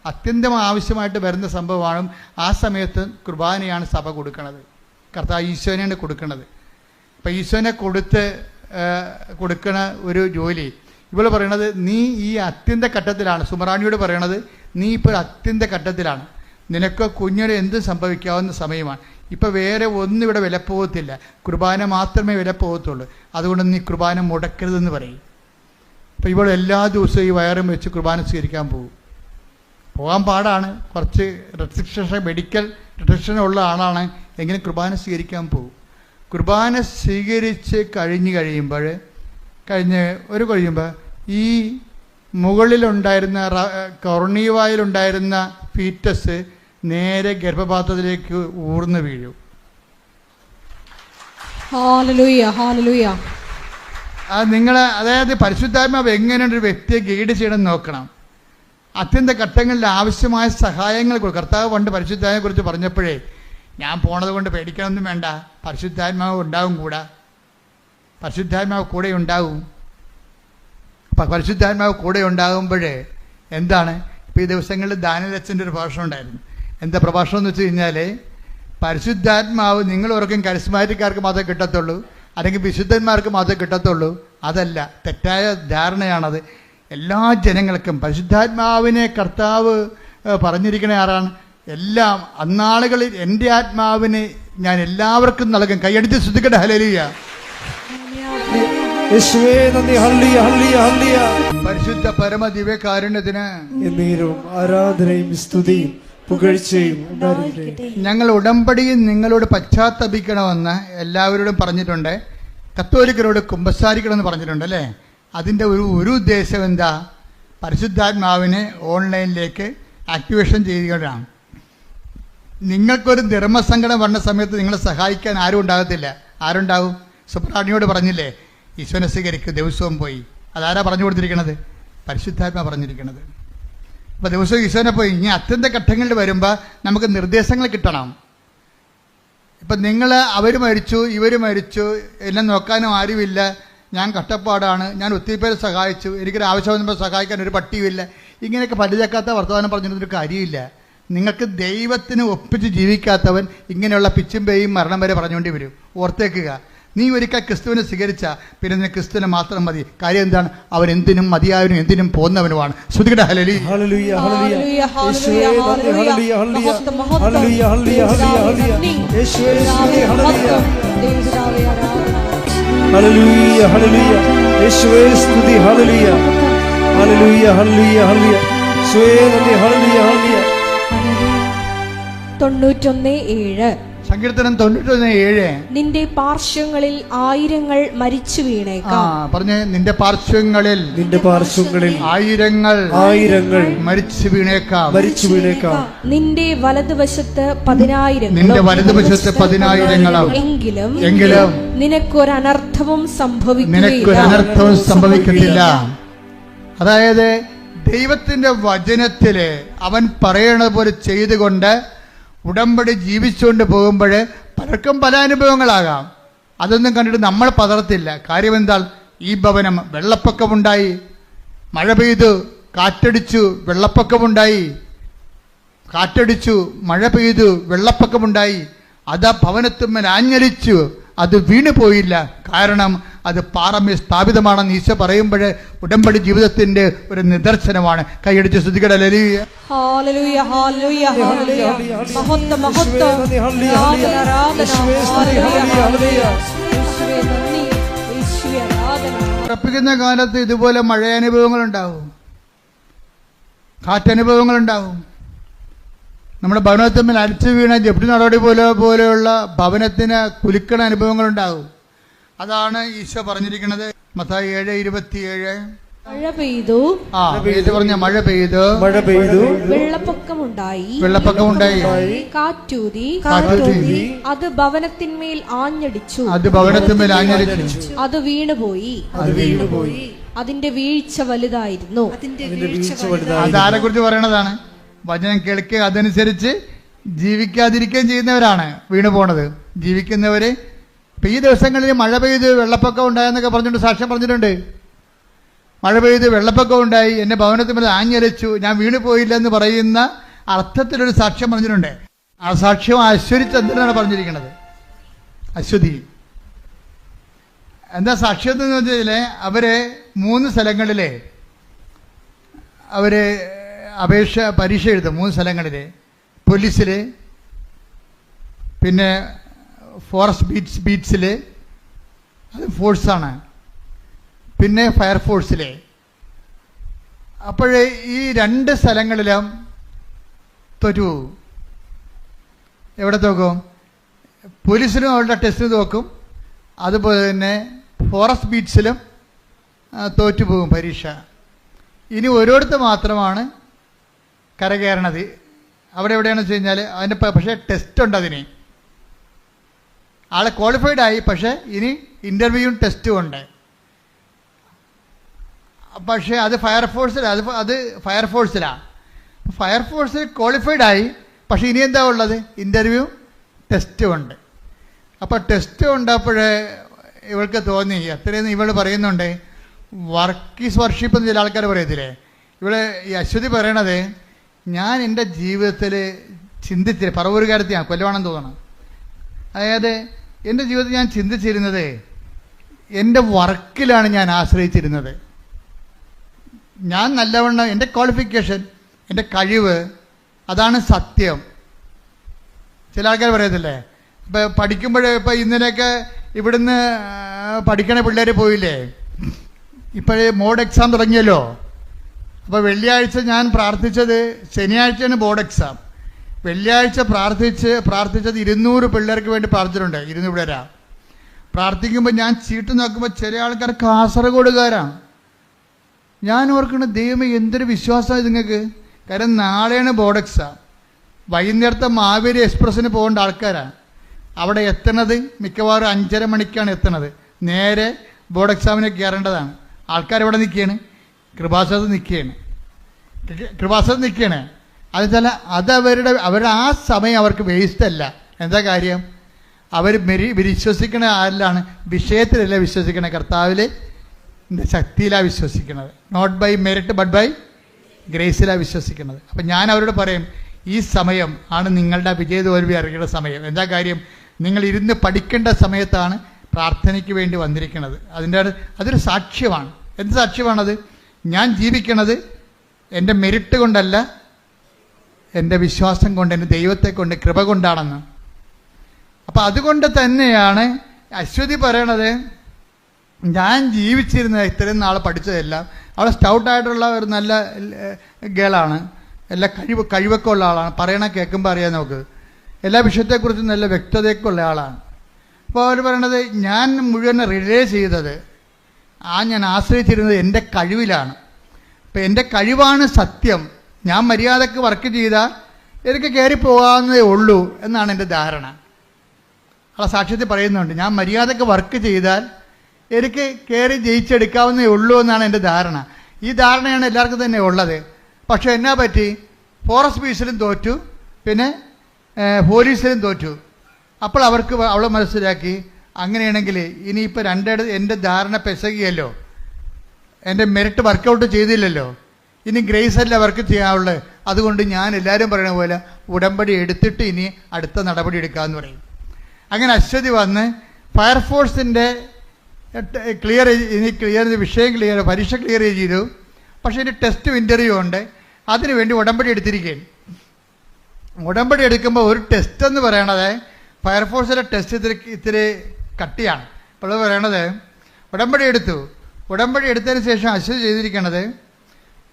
അത്യന്തം ആവശ്യമായിട്ട് വരുന്ന സംഭവമാണ്. ആ സമയത്ത് കുർബാനയാണ് സഭ കൊടുക്കണത്. കർത്താവ് ഈശോനെയാണ് കൊടുക്കണത്. അപ്പം ഈശോനെ കൊടുക്കണ ഒരു ജോലി ഇവൾ പറയണത്, നീ ഈ അത്യന്ത ഘട്ടത്തിലാണ്. സുമറാണിയോട് പറയണത്, നീ ഇപ്പോൾ അത്യന്ത ഘട്ടത്തിലാണ്. നിനക്ക് കുഞ്ഞിന് എന്തും സംഭവിക്കാവുന്ന സമയമാണ്. ഇപ്പം വേറെ ഒന്നും ഇവിടെ വിലപ്പോകത്തില്ല, കുർബാന മാത്രമേ വിലപ്പോകത്തുള്ളൂ. അതുകൊണ്ട് നീ കുർബാന മുടക്കരുതെന്ന് പറയും. അപ്പോൾ ഇവൾ എല്ലാ ദിവസവും ഈ വയറും വെച്ച് കുർബാന സ്വീകരിക്കാൻ പോകാൻ പാടാണ്. കുറച്ച് മെഡിക്കൽ റെസ്ട്രിക്ഷൻ ഉള്ള ആളാണ് എങ്കിലും കുർബാന സ്വീകരിക്കാൻ പോകും. കുർബാന സ്വീകരിച്ച് കഴിയുമ്പോൾ ഈ മുകളിലുണ്ടായിരുന്ന കൊർണീവായിലുണ്ടായിരുന്ന ഫീറ്റസ് നേരെ ഗർഭപാത്രത്തിലേക്ക് ഊർന്നു വീഴും. Hallelujah, hallelujah. അതായത് പരിശുദ്ധാത്മാവ് എങ്ങനെയാണ് ഒരു വ്യക്തിയെ ഗൈഡ് ചെയ്യണം നോക്കണം. അത്യന്ത ഘട്ടങ്ങളിൽ ആവശ്യമായ സഹായങ്ങൾ കർത്താവ് പണ്ട് പരിശുദ്ധാത്മാവിനെ കുറിച്ച് പറഞ്ഞപ്പോഴേ, ഞാൻ പോണത് കൊണ്ട് പേടിക്കണമെന്നും വേണ്ട, പരിശുദ്ധാത്മാവ് ഉണ്ടാവും കൂടെ, പരിശുദ്ധാത്മാവ് കൂടെ ഉണ്ടാവും. പരിശുദ്ധാത്മാവ് കൂടെ ഉണ്ടാകുമ്പോഴേ എന്താണ്, ഇപ്പോൾ ഈ ദിവസങ്ങളിൽ ദാനിയേലച്ഛൻ്റെ ഒരു പ്രഭാഷണം ഉണ്ടായിരുന്നു. എന്താ പ്രഭാഷണം എന്ന് വെച്ച് കഴിഞ്ഞാൽ, പരിശുദ്ധാത്മാവ് നിങ്ങൾ ഓർക്കും കരിസ്മാറ്റിക്കാർക്ക് മാത്രമേ കിട്ടത്തുള്ളൂ, അല്ലെങ്കിൽ വിശുദ്ധന്മാർക്ക് മാത്രമേ കിട്ടത്തുള്ളൂ. അതല്ല, തെറ്റായ ധാരണയാണത്. എല്ലാ ജനങ്ങൾക്കും പരിശുദ്ധാത്മാവിനെ കർത്താവ് പറഞ്ഞിരിക്കണ ആരാണ്? എല്ലാം അന്നാളുകളിൽ എൻ്റെ ആത്മാവിനെ ഞാൻ എല്ലാവർക്കും നൽകും. കൈയടിച്ച് സ്തുതിക്കട്ടെ. ഹല്ലേലൂയ. യേശുവേ നന്ദി. ഹല്ലേലൂയ, ഹല്ലേലൂയ, ഹല്ലേലൂയ. പരിശുദ്ധ പരമ ദിവ്യകാരുണ്യത്തിന് എന്നേരവും ആരാധനയും സ്തുതിയും പുകഴ്ചയും ഉണ്ടായിരിക്കട്ടെ. ഞങ്ങൾ ഉടമ്പടിയിൽ നിങ്ങളോട് പശ്ചാത്തപിക്കണമെന്ന് എല്ലാവരോടും പറഞ്ഞിട്ടുണ്ട്. കത്തോലിക്കരോട് കുമ്പസാരിക്കണമെന്ന് പറഞ്ഞിട്ടുണ്ട് അല്ലേ? അതിൻ്റെ ഒരു ഉദ്ദേശം എന്താ? പരിശുദ്ധാത്മാവിനെ ഓൺലൈനിലേക്ക് ആക്ടിവേഷൻ ചെയ്യുകയാണ്. നിങ്ങൾക്കൊരു ധർമ്മസങ്കടം വന്ന സമയത്ത് നിങ്ങളെ സഹായിക്കാൻ ആരും ഉണ്ടാകത്തില്ല. ആരുണ്ടാവും? സുപ്രാണിയോട് പറഞ്ഞില്ലേ, ഈശോനെ സ്വീകരിക്കും, ദിവസവും പോയി. അതാരാ പറഞ്ഞു കൊടുത്തിരിക്കണത്? പരിശുദ്ധാത്മാ പറഞ്ഞിരിക്കണത്. അപ്പോൾ ദിവസവും ഈശോനെ പോയി. ഇനി അത്യന്ത ഘട്ടങ്ങളിൽ വരുമ്പോൾ നമുക്ക് നിർദ്ദേശങ്ങൾ കിട്ടണം. ഇപ്പം നിങ്ങൾ അവർ മരിച്ചു, ഇവർ മരിച്ചു, എന്നെ നോക്കാനും ആരുമില്ല, ഞാൻ കഷ്ടപ്പാടാണ്, ഞാൻ ഒത്തിരി പേരെ സഹായിച്ചു, എനിക്കൊരു ആവശ്യം വന്നപ്പോൾ സഹായിക്കാൻ ഒരു പട്ടിയുമില്ല, ഇങ്ങനെയൊക്കെ പരിചയക്കാത്ത വർത്തമാനം പറഞ്ഞിട്ടൊരു കാര്യമില്ല. നിങ്ങൾക്ക് ദൈവത്തിന് ഒപ്പിച്ച് ജീവിക്കാത്തവൻ ഇങ്ങനെയുള്ള പിച്ചും പേയും മരണം വരെ പറഞ്ഞുകൊണ്ടി വരും. ഓർത്തേക്കുക, നീ ഒരിക്കൽ ക്രിസ്തുവിനെ സ്വീകരിച്ച പിന്നെ നിന്നെ ക്രിസ്തുവിനെ മാത്രം മതി. കാര്യം എന്താണ്? അവൻ എന്തിനും മതിയായവനും എന്തിനും പോന്നവനുമാണ്. ശ്രുതികട ഹല്ലേലൂയ, ഹല്ലേലൂയ, ഹല്ലേലൂയ. ഹല്ലേലൂയ, ഹല്ലേലൂയ, ഹല്ലേലൂയ, ഹല്ലേലൂയ, മഹത്വം, ഹല്ലേലൂയ, ഹല്ലേലൂയ, ഹല്ലേലൂയ. യേശുവേ സ്തുതി. ഹല്ലേലൂയ, ഹല്ലേലൂയ, ഹല്ലേലൂയ. യേശുവേ സ്തുതി. ഹല്ലേലൂയ, ഹല്ലേലൂയ, ഹല്ലേലൂയ, ഹല്ലേലൂയ. യേശുവേ നന്ദി. ഹല്ലേലൂയ, ഹല്ലേലൂയ. 91:7. സങ്കീർത്തനം 91:7. നിന്റെ പാർശ്വങ്ങളിൽ ആയിരങ്ങൾ മരിച്ചു വീണേക്കാം. പറഞ്ഞേ, നിന്റെ പാർശ്വങ്ങളിൽ ആയിരങ്ങൾ മരിച്ചു വീണേക്കാം. നിന്റെ വലതുവശത്ത് 10,000 എങ്കിലും നിനക്കൊരനർത്ഥവും സംഭവിക്കത്തില്ല. അതായത് ദൈവത്തിന്റെ വചനത്തില് അവൻ പറയണത് പോലെ ചെയ്തുകൊണ്ട് ഉടമ്പടി ജീവിച്ചുകൊണ്ട് പോകുമ്പോൾ പലർക്കും പല അനുഭവങ്ങളാകാം. അതൊന്നും കണ്ടിട്ട് നമ്മൾ പതർത്തില്ല. കാര്യം എന്താ? ഈ ഭവനം വെള്ളപ്പൊക്കമുണ്ടായി, മഴ പെയ്തു, കാറ്റടിച്ചു, വെള്ളപ്പൊക്കമുണ്ടായി, കാറ്റടിച്ചു, മഴ പെയ്തു, വെള്ളപ്പൊക്കമുണ്ടായി, അത് ആ ഭവനത്തിന്മേൽ ആഞ്ഞടിച്ചു, അത് വീണു പോയില്ല. കാരണം അത് പാറമേൽ സ്ഥാപിതമാണെന്ന് ഈശോ പറയുമ്പോൾ ഉടമ്പടി ജീവിതത്തിന്റെ ഒരു നിദർശനമാണ്. കൈയടിച്ച് സ്തുതിക്കട്ടെ. ഹല്ലേലൂയ, ഹല്ലേലൂയ, ഹല്ലേലൂയ, ഹല്ലേലൂയ. മഹത്വം, മഹത്വം, ആരാധന, ഉറപ്പിക്കുന്ന കാലത്ത് ഇതുപോലെ മഴ അനുഭവങ്ങളുണ്ടാവും, കാറ്റനുഭവങ്ങളുണ്ടാവും. നമ്മുടെ ഭവനത്തിന്മേൽ അടിച്ചു വീണ ജപ്തി നടപടി പോലെയുള്ള ഭവനത്തിന് കുലുക്കണ അനുഭവങ്ങളുണ്ടാവും. അതാണ് ഈശോ പറഞ്ഞിരിക്കുന്നത്. മത്തായി 7:27. മഴ പെയ്തു, മഴ പെയ്തു, വെള്ളപ്പൊക്കമുണ്ടായി, കാറ്റൂതി, അത് ഭവനത്തിന്മേൽ ആഞ്ഞടിച്ചു, അത് വീണുപോയി, അതിന്റെ വീഴ്ച വലുതായിരുന്നു. അതാരെ കുറിച്ച് പറയണതാണ്? വചനം കേൾക്കുക, അതനുസരിച്ച് ജീവിക്കാതിരിക്കുകയും ചെയ്യുന്നവരാണ് വീണു പോണത്. ജീവിക്കുന്നവര് ഇപ്പം ഈ ദിവസങ്ങളിൽ മഴ പെയ്ത് വെള്ളപ്പൊക്കം ഉണ്ടായെന്നൊക്കെ പറഞ്ഞിട്ടുണ്ട്, സാക്ഷ്യം പറഞ്ഞിട്ടുണ്ട്. മഴ പെയ്ത് വെള്ളപ്പൊക്കം ഉണ്ടായി, എന്നെ ഭവനത്തിൽ മേലെ ആഞ്ഞരച്ചു, ഞാൻ വീണു പോയില്ല എന്ന് പറയുന്ന അർത്ഥത്തിലൊരു സാക്ഷ്യം പറഞ്ഞിട്ടുണ്ട്. ആ സാക്ഷ്യം അശ്വതി ചന്ദ്രനാണ് പറഞ്ഞിരിക്കുന്നത്. അശ്വതി എന്താ സാക്ഷ്യം എന്ന് വെച്ചാൽ, അവര് 3 സ്ഥലങ്ങളിലെ അവര് പരീക്ഷ എഴുതും. 3 സ്ഥലങ്ങളില്, പോലീസിൽ, പിന്നെ ഫോറസ്റ്റ് ബീറ്റ്സിൽ, അത് ഫോഴ്സാണ്, പിന്നെ ഫയർഫോഴ്സിൽ. അപ്പോഴേ ഈ 2 സ്ഥലങ്ങളിലും തോറ്റു പോകും. എവിടെ തോക്കും? പോലീസിലും അവരുടെ ടെസ്റ്റ് തോക്കും, അതുപോലെ തന്നെ ഫോറസ്റ്റ് ബീറ്റ്സിലും തോറ്റുപോകും പരീക്ഷ. ഇനി ഓരോരുത്തർ മാത്രമാണ് കരകയറണത്. അവിടെ എവിടെയാണെന്ന് വെച്ച് കഴിഞ്ഞാൽ അതിൻ്റെ പക്ഷേ ടെസ്റ്റ് ഉണ്ട്. അതിന് ആളെ ക്വാളിഫൈഡ് ആയി, പക്ഷേ ഇനി ഇൻ്റർവ്യൂവും ടെസ്റ്റും ഉണ്ട്. പക്ഷേ അത് ഫയർഫോഴ്സിലാണ്. അത് ഫയർഫോഴ്സിലാണ്. ഫയർഫോഴ്സിൽ ക്വാളിഫൈഡ് ആയി, പക്ഷേ ഇനി എന്താ ഉള്ളത്? ഇൻ്റർവ്യൂ ടെസ്റ്റും ഉണ്ട്. അപ്പോൾ ടെസ്റ്റ് ഉണ്ടപ്പോഴേ ഇവൾക്ക് തോന്നി, അത്രയും ഇവൾ പറയുന്നുണ്ട്, വർക്ക് ഈസ് വർഷിപ്പ് എന്ന് ചില ആൾക്കാർ പറയത്തില്ലേ. ഇവിടെ ഈ അശ്വതി പറയണത്, ഞാൻ എൻ്റെ ജീവിതത്തിൽ ചിന്തിച്ചില്ല, പറവൂരുകാരത്തെയാണ്, കൊല്ലവാണെന്ന് തോന്നണം. അതായത് എൻ്റെ ജീവിതത്തിൽ ഞാൻ ചിന്തിച്ചിരുന്നത് എൻ്റെ വർക്കിലാണ് ഞാൻ ആശ്രയിച്ചിരുന്നത്. ഞാൻ നല്ലവണ്ണം എൻ്റെ ക്വാളിഫിക്കേഷൻ, എൻ്റെ കഴിവ്, അതാണ് സത്യം. ചില ആൾക്കാർ പറയത്തില്ലേ, ഇപ്പം പഠിക്കുമ്പോഴേ, ഇപ്പം ഇന്നലെയൊക്കെ ഇവിടുന്ന് പഠിക്കണ പിള്ളേർ പോയില്ലേ, ഇപ്പോഴേ മോഡ് എക്സാം തുടങ്ങിയല്ലോ. അപ്പോൾ വെള്ളിയാഴ്ച ഞാൻ പ്രാർത്ഥിച്ചത്, ശനിയാഴ്ചയാണ് ബോർഡ് എക്സാം. വെള്ളിയാഴ്ച പ്രാർത്ഥിച്ചത് 200 പിള്ളേർക്ക് വേണ്ടി പ്രാർത്ഥിച്ചിട്ടുണ്ട്. 200 പിള്ളേരാ പ്രാർത്ഥിക്കുമ്പോൾ ഞാൻ ചീട്ട് നോക്കുമ്പോൾ ചില ആൾക്കാർ കാസർഗോഡുകാരാണ്. ഞാൻ ഓർക്കണ, ദൈവമേ എന്തൊരു വിശ്വാസമാണ് നിങ്ങൾക്ക്. കാരണം നാളെയാണ് ബോർഡ് എക്സാം. വൈകുന്നേരത്തെ മാവേലി എക്സ്പ്രസ്സിന് പോകേണ്ട ആൾക്കാരാണ്. അവിടെ എത്തണത് മിക്കവാറും 5:30 മണിക്കാണ് എത്തണത്. നേരെ ബോർഡ് എക്സാമിന് കയറേണ്ടതാണ്. ആൾക്കാരെവിടെ നിൽക്കുകയാണ്? കൃപാസനത്ത് നിൽക്കുകയാണ്. അതുവെച്ചാൽ അവരുടെ ആ സമയം അവർക്ക് വേസ്റ്റ് അല്ല. എന്താ കാര്യം? അവർ വിശ്വസിക്കണ ആരിലാണ്? വിഷയത്തിലല്ല വിശ്വസിക്കണ, കർത്താവിൽ ശക്തിയിലാണ് വിശ്വസിക്കുന്നത്. Not by merit but by ഗ്രേസിലാണ് വിശ്വസിക്കുന്നത്. അപ്പം ഞാൻ അവരോട് പറയും, ഈ സമയം ആണ് നിങ്ങളുടെ വിജയതോൽവി അറിയേണ്ട സമയം. എന്താ കാര്യം? നിങ്ങൾ ഇരുന്ന് പഠിക്കേണ്ട സമയത്താണ് പ്രാർത്ഥനയ്ക്ക് വേണ്ടി വന്നിരിക്കുന്നത്. അതൊരു സാക്ഷ്യമാണ്. എന്ത് സാക്ഷ്യമാണത്? ഞാൻ ജീവിക്കണത് എൻ്റെ മെറിറ്റ് കൊണ്ടല്ല, എൻ്റെ വിശ്വാസം കൊണ്ട്, എൻ്റെ ദൈവത്തെ കൊണ്ട്, കൃപ കൊണ്ടാണെന്ന്. അപ്പം അതുകൊണ്ട് തന്നെയാണ് അശ്വതി പറയണത്, ഞാൻ ജീവിച്ചിരുന്ന ഇത്രയും നാൾ പഠിച്ചതെല്ലാം, അവൾ സ്റ്റൗട്ടായിട്ടുള്ള ഒരു നല്ല ഗേളാണ്, എല്ലാ കഴിവൊക്കെ ഉള്ള ആളാണ്, പറയണ കേൾക്കുമ്പോൾ അറിയാൻ നമുക്ക്, എല്ലാ വിഷയത്തെക്കുറിച്ചും നല്ല വ്യക്തതയൊക്കെ ഉള്ള ആളാണ്. അപ്പോൾ അവർ പറയണത്, ഞാൻ മുഴുവൻ റിലേ ചെയ്തത്, ഞാൻ ആശ്രയിച്ചിരുന്നത് എൻ്റെ കഴിവിലാണ്. അപ്പം എൻ്റെ കഴിവാണ് സത്യം. ഞാൻ മര്യാദക്ക് വർക്ക് ചെയ്താൽ എനിക്ക് കയറി പോകാവുന്നതേ ഉള്ളൂ എന്നാണ് എൻ്റെ ധാരണ. ആ സാക്ഷ്യത്തിൽ പറയുന്നുണ്ട്, ഞാൻ മര്യാദക്ക് വർക്ക് ചെയ്താൽ എനിക്ക് കയറി ജയിച്ചെടുക്കാവുന്നതേ ഉള്ളൂ എന്നാണ് എൻ്റെ ധാരണ. ഈ ധാരണയാണ് എല്ലാവർക്കും തന്നെ ഉള്ളത്. പക്ഷേ എന്നാ പറ്റി? ഫോറസ്റ്റ് ബീസിലും തോറ്റു, പിന്നെ പോലീസിലും തോറ്റു. അപ്പോൾ അവൾ മനസ്സിലാക്കി, അങ്ങനെയാണെങ്കിൽ ഇനിയിപ്പോൾ എൻ്റെ ധാരണ പെസകിയല്ലോ, എൻ്റെ മെറിറ്റ് വർക്കൗട്ട് ചെയ്തില്ലല്ലോ, ഇനി ഗ്രേസ് അല്ല വർക്ക് ചെയ്യാനുള്ളത്. അതുകൊണ്ട് ഞാൻ എല്ലാവരും പറയുന്ന പോലെ ഉടമ്പടി എടുത്തിട്ട് ഇനി അടുത്ത നടപടി എടുക്കാമെന്ന് പറയും. അങ്ങനെ അശ്വതി വന്ന് ഫയർഫോഴ്സിൻ്റെ പരീക്ഷ ക്ലിയർ ചെയ്തു. പക്ഷേ ഇനി ടെസ്റ്റ് ഇൻ്റർവ്യൂ ഉണ്ട്. അതിനുവേണ്ടി ഉടമ്പടി എടുത്തിരിക്കുകയാണ്. ഉടമ്പടി എടുക്കുമ്പോൾ ഒരു ടെസ്റ്റ് എന്ന് പറയണത്, ഫയർഫോഴ്സിൻ്റെ ടെസ്റ്റ് ഇത്തിരി കട്ടിയാണ്. അപ്പോൾ പറയണത്, ഉടമ്പടി എടുത്തതിന് ശേഷം അശ്വതി ചെയ്തിരിക്കണത്,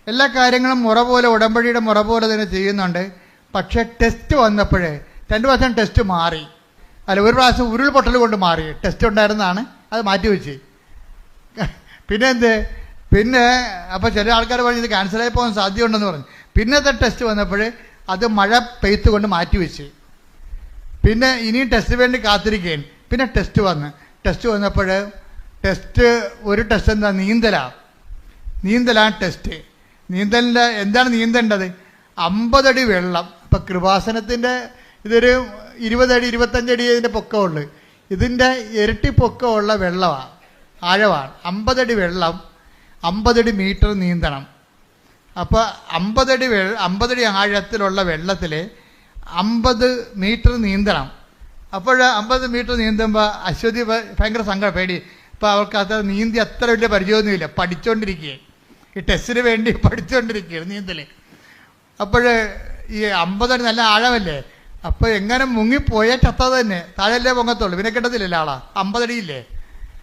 എല്ലാ കാര്യങ്ങളും ഉടമ്പടിയുടെ മുറ പോലെ തന്നെ ചെയ്യുന്നുണ്ട്. പക്ഷേ ടെസ്റ്റ് വന്നപ്പോഴേ 2 പ്രാവശ്യം ടെസ്റ്റ് മാറി. ഒരു പ്രാവശ്യം ഉരുൾപൊട്ടൽ കൊണ്ട് മാറി. ടെസ്റ്റ് ഉണ്ടായിരുന്നതാണ്, അത് മാറ്റിവെച്ച്. പിന്നെ അപ്പോൾ ചില ആൾക്കാർ പറഞ്ഞു ഇത് ക്യാൻസലായി പോകാൻ സാധ്യതയുണ്ടെന്ന് പറഞ്ഞു. പിന്നത്തെ ടെസ്റ്റ് വന്നപ്പോൾ അത് മഴ പെയ്ത്ത് കൊണ്ട് മാറ്റിവെച്ച്. പിന്നെ ഇനിയും ടെസ്റ്റ് വേണ്ടി കാത്തിരിക്കുകയാണ്. പിന്നെ ടെസ്റ്റ് വന്നപ്പോൾ ഒരു ടെസ്റ്റ് എന്താ? നീന്തലാണ് ടെസ്റ്റ്. നീന്തലിൻ്റെ എന്താണ് നീന്തേണ്ടത്? 50 അടി വെള്ളം. ഇപ്പം കൃപാസനത്തിൻ്റെ ഇതൊരു 20 അടി 25 അടി ഇതിൻ്റെ പൊക്കമുള്ളു. ഇതിൻ്റെ ഇരട്ടി പൊക്കമുള്ള വെള്ളമാണ്, ആഴമാണ്. 50 അടി വെള്ളം, 50 അടി മീറ്റർ നീന്തണം. അപ്പോൾ 50 അടി ആഴത്തിലുള്ള വെള്ളത്തിൽ 50 മീറ്റർ നീന്തണം. അപ്പോൾ 50 മീറ്റർ നീന്തുമ്പോൾ അശ്വതി ഭയങ്കര സങ്കടം, പേടി. ഇപ്പോൾ അവൾക്ക് അത് നീന്തി അത്ര വലിയ പരിചയമൊന്നുമില്ല, പഠിച്ചുകൊണ്ടിരിക്കുകയാണ്. ഈ ടെസ്റ്റിന് വേണ്ടി പഠിച്ചുകൊണ്ടിരിക്കുകയാണ് നീന്തൽ. അപ്പോൾ ഈ 50 അടി നല്ല ആഴമല്ലേ, അപ്പോൾ എങ്ങനെ മുങ്ങിപ്പോയാൽ ചത്താതെ തന്നെ, താഴെയല്ലേ പൊങ്ങത്തുള്ളൂ, പിന്നെ കിട്ടത്തില്ലല്ലോ ആളാ, 50 അടിയില്ലേ.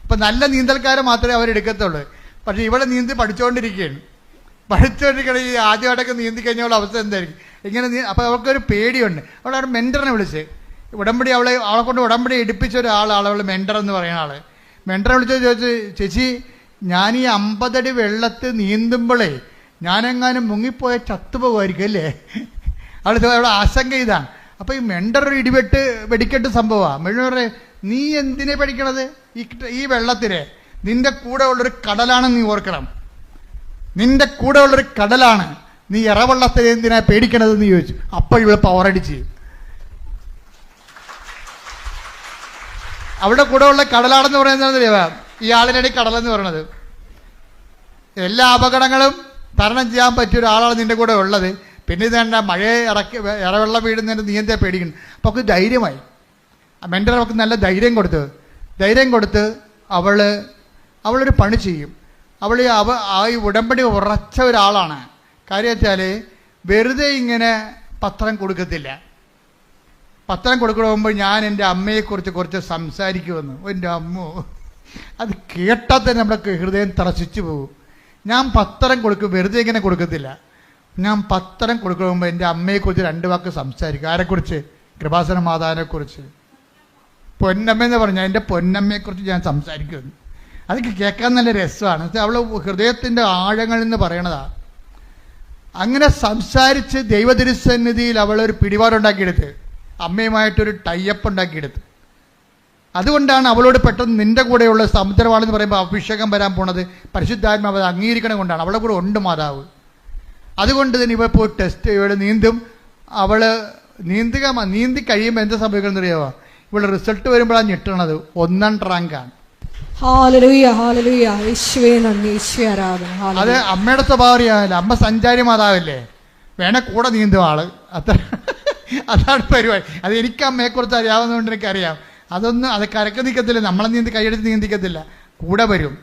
അപ്പം നല്ല നീന്തൽക്കാരെ മാത്രമേ അവരെടുക്കത്തുള്ളൂ. പക്ഷേ ഇവിടെ നീന്തി പഠിച്ചുകൊണ്ടിരിക്കുകയാണ്. ഈ ആദ്യമായിട്ടൊക്കെ നീന്തി കഴിഞ്ഞുള്ള അവസ്ഥ എന്തായിരിക്കും? ഇങ്ങനെ അപ്പോൾ അവർക്കൊരു പേടിയുണ്ട്. അവളെ മെൻറ്ററിനെ വിളിച്ച് അവളെ കൊണ്ട് ഉടമ്പടി എടുപ്പിച്ച ഒരാളാണ് അവൾ മെൻറ്റർ എന്ന് പറയുന്ന ആൾ. മെൻറ്ററെ വിളിച്ച് ചോദിച്ചു, ചേച്ചി ഞാൻ ഈ 50 അടി വെള്ളത്തിൽ നീന്തുമ്പോഴേ ഞാനെങ്ങാനും മുങ്ങിപ്പോയ ചത്തുപോകുമായിരിക്കും അല്ലേ? അവിടെ ആശങ്ക ഇതാണ്. അപ്പോൾ ഈ മെൻഡർ ഒരു വെടിക്കെട്ട് സംഭവമാണ്. മെൻഡർ നീ എന്തിനെ പഠിക്കണത്? ഈ വെള്ളത്തിനെ നിന്റെ കൂടെ ഉള്ളൊരു കടലാണെന്ന് നീ ഓർക്കണം. നിന്റെ കൂടെ ഉള്ളൊരു കടലാണ്, നീ ഇറവെള്ളത്തെ എന്തിനാ പേടിക്കണതെന്ന് ചോദിച്ചു. അപ്പോഴിവിടെ പവറടിച്ച് അവിടെ കൂടെ ഉള്ള കടലാണെന്ന് പറയുന്നത് ഈ ആളിനടി കടലെന്ന് പറയുന്നത്. എല്ലാ അപകടങ്ങളും തരണം ചെയ്യാൻ പറ്റിയ ഒരാളാണ് നിന്റെ കൂടെ ഉള്ളത്. പിന്നെ ഇതേണ്ട മഴയെ ഇറവെള്ളം വീടുന്നതിന് നീ എന്താ പേടിക്കണം? അപ്പോൾ അവൾക്ക് ധൈര്യമായി. മെൻറ്റർ അവൾക്ക് നല്ല ധൈര്യം കൊടുത്ത് അവളൊരു പണി ചെയ്യും. ആ ഈ ഉടമ്പടി ഉറച്ച ഒരാളാണ്. കാര്യം വെച്ചാൽ വെറുതെ ഇങ്ങനെ പത്രം കൊടുക്കത്തില്ല. പത്രം കൊടുക്കുമ്പോൾ ഞാൻ എൻ്റെ അമ്മയെക്കുറിച്ച് കുറച്ച് സംസാരിക്കുമെന്ന്. എൻ്റെ അമ്മോ, അത് കേട്ടാൽ തന്നെ നമ്മുടെ ഹൃദയം തറച്ചിച്ചു പോകും. ഞാൻ പത്രം കൊടുക്കും, വെറുതെ ഇങ്ങനെ കൊടുക്കത്തില്ല. ഞാൻ പത്രം കൊടുക്കുമ്പോൾ എൻ്റെ അമ്മയെക്കുറിച്ച് 2 വാക്ക് സംസാരിക്കും. ആരെക്കുറിച്ച്? കൃപാസന മാതാവിനെക്കുറിച്ച്. പൊന്നമ്മയെന്ന് പറഞ്ഞാൽ എൻ്റെ പൊന്നമ്മയെക്കുറിച്ച് ഞാൻ സംസാരിക്കുമെന്ന്. അതൊക്കെ കേൾക്കാൻ നല്ല രസമാണ്. അവൾ ഹൃദയത്തിൻ്റെ ആഴങ്ങളിൽ നിന്ന് പറയണതാണ്. അങ്ങനെ സംസാരിച്ച് ദൈവതിരുസന്നിധിയിൽ അവളൊരു പിടിപാടുണ്ടാക്കിയെടുത്ത്, അമ്മയുമായിട്ടൊരു ടൈപ്പ് ഉണ്ടാക്കിയെടുത്ത്. അതുകൊണ്ടാണ് അവളോട് പെട്ടെന്ന് നിന്റെ കൂടെയുള്ള സമുദ്രമാണെന്ന് പറയുമ്പോൾ അഭിഷേകം വരാൻ പോണത് പരിശുദ്ധാത്മാവ് അത് അംഗീകരിക്കണം കൊണ്ടാണ്. അവളെ കൂടെ ഉണ്ട് മാതാവ്. അതുകൊണ്ട് തന്നെ ഇവ ഇപ്പോൾ ഇവിടെ നീന്തും. നീന്തി കഴിയുമ്പോൾ എന്താ സംഭവിക്കുന്നത് അറിയാമോ? ഇവിടെ റിസൾട്ട് വരുമ്പോഴാണ് ഞെട്ടണത്. 1ാം റാങ്കാണ്. അത് അമ്മയുടെ സ്വഭാവം അറിയാമല്ലോ. അമ്മ സഞ്ചാരി മാതാവല്ലേ, വേണേ കൂടെ നീന്തും ആള്. അതാണ് പരിപാടി. അത് എനിക്ക് അമ്മയെക്കുറിച്ച് അറിയാവുന്നതുകൊണ്ട് എനിക്കറിയാം. അത് കരക്ക് നിൽക്കത്തില്ല, നമ്മളെ കൈയെടുത്ത് നീന്തിക്കത്തില്ല, കൂടെ വരും.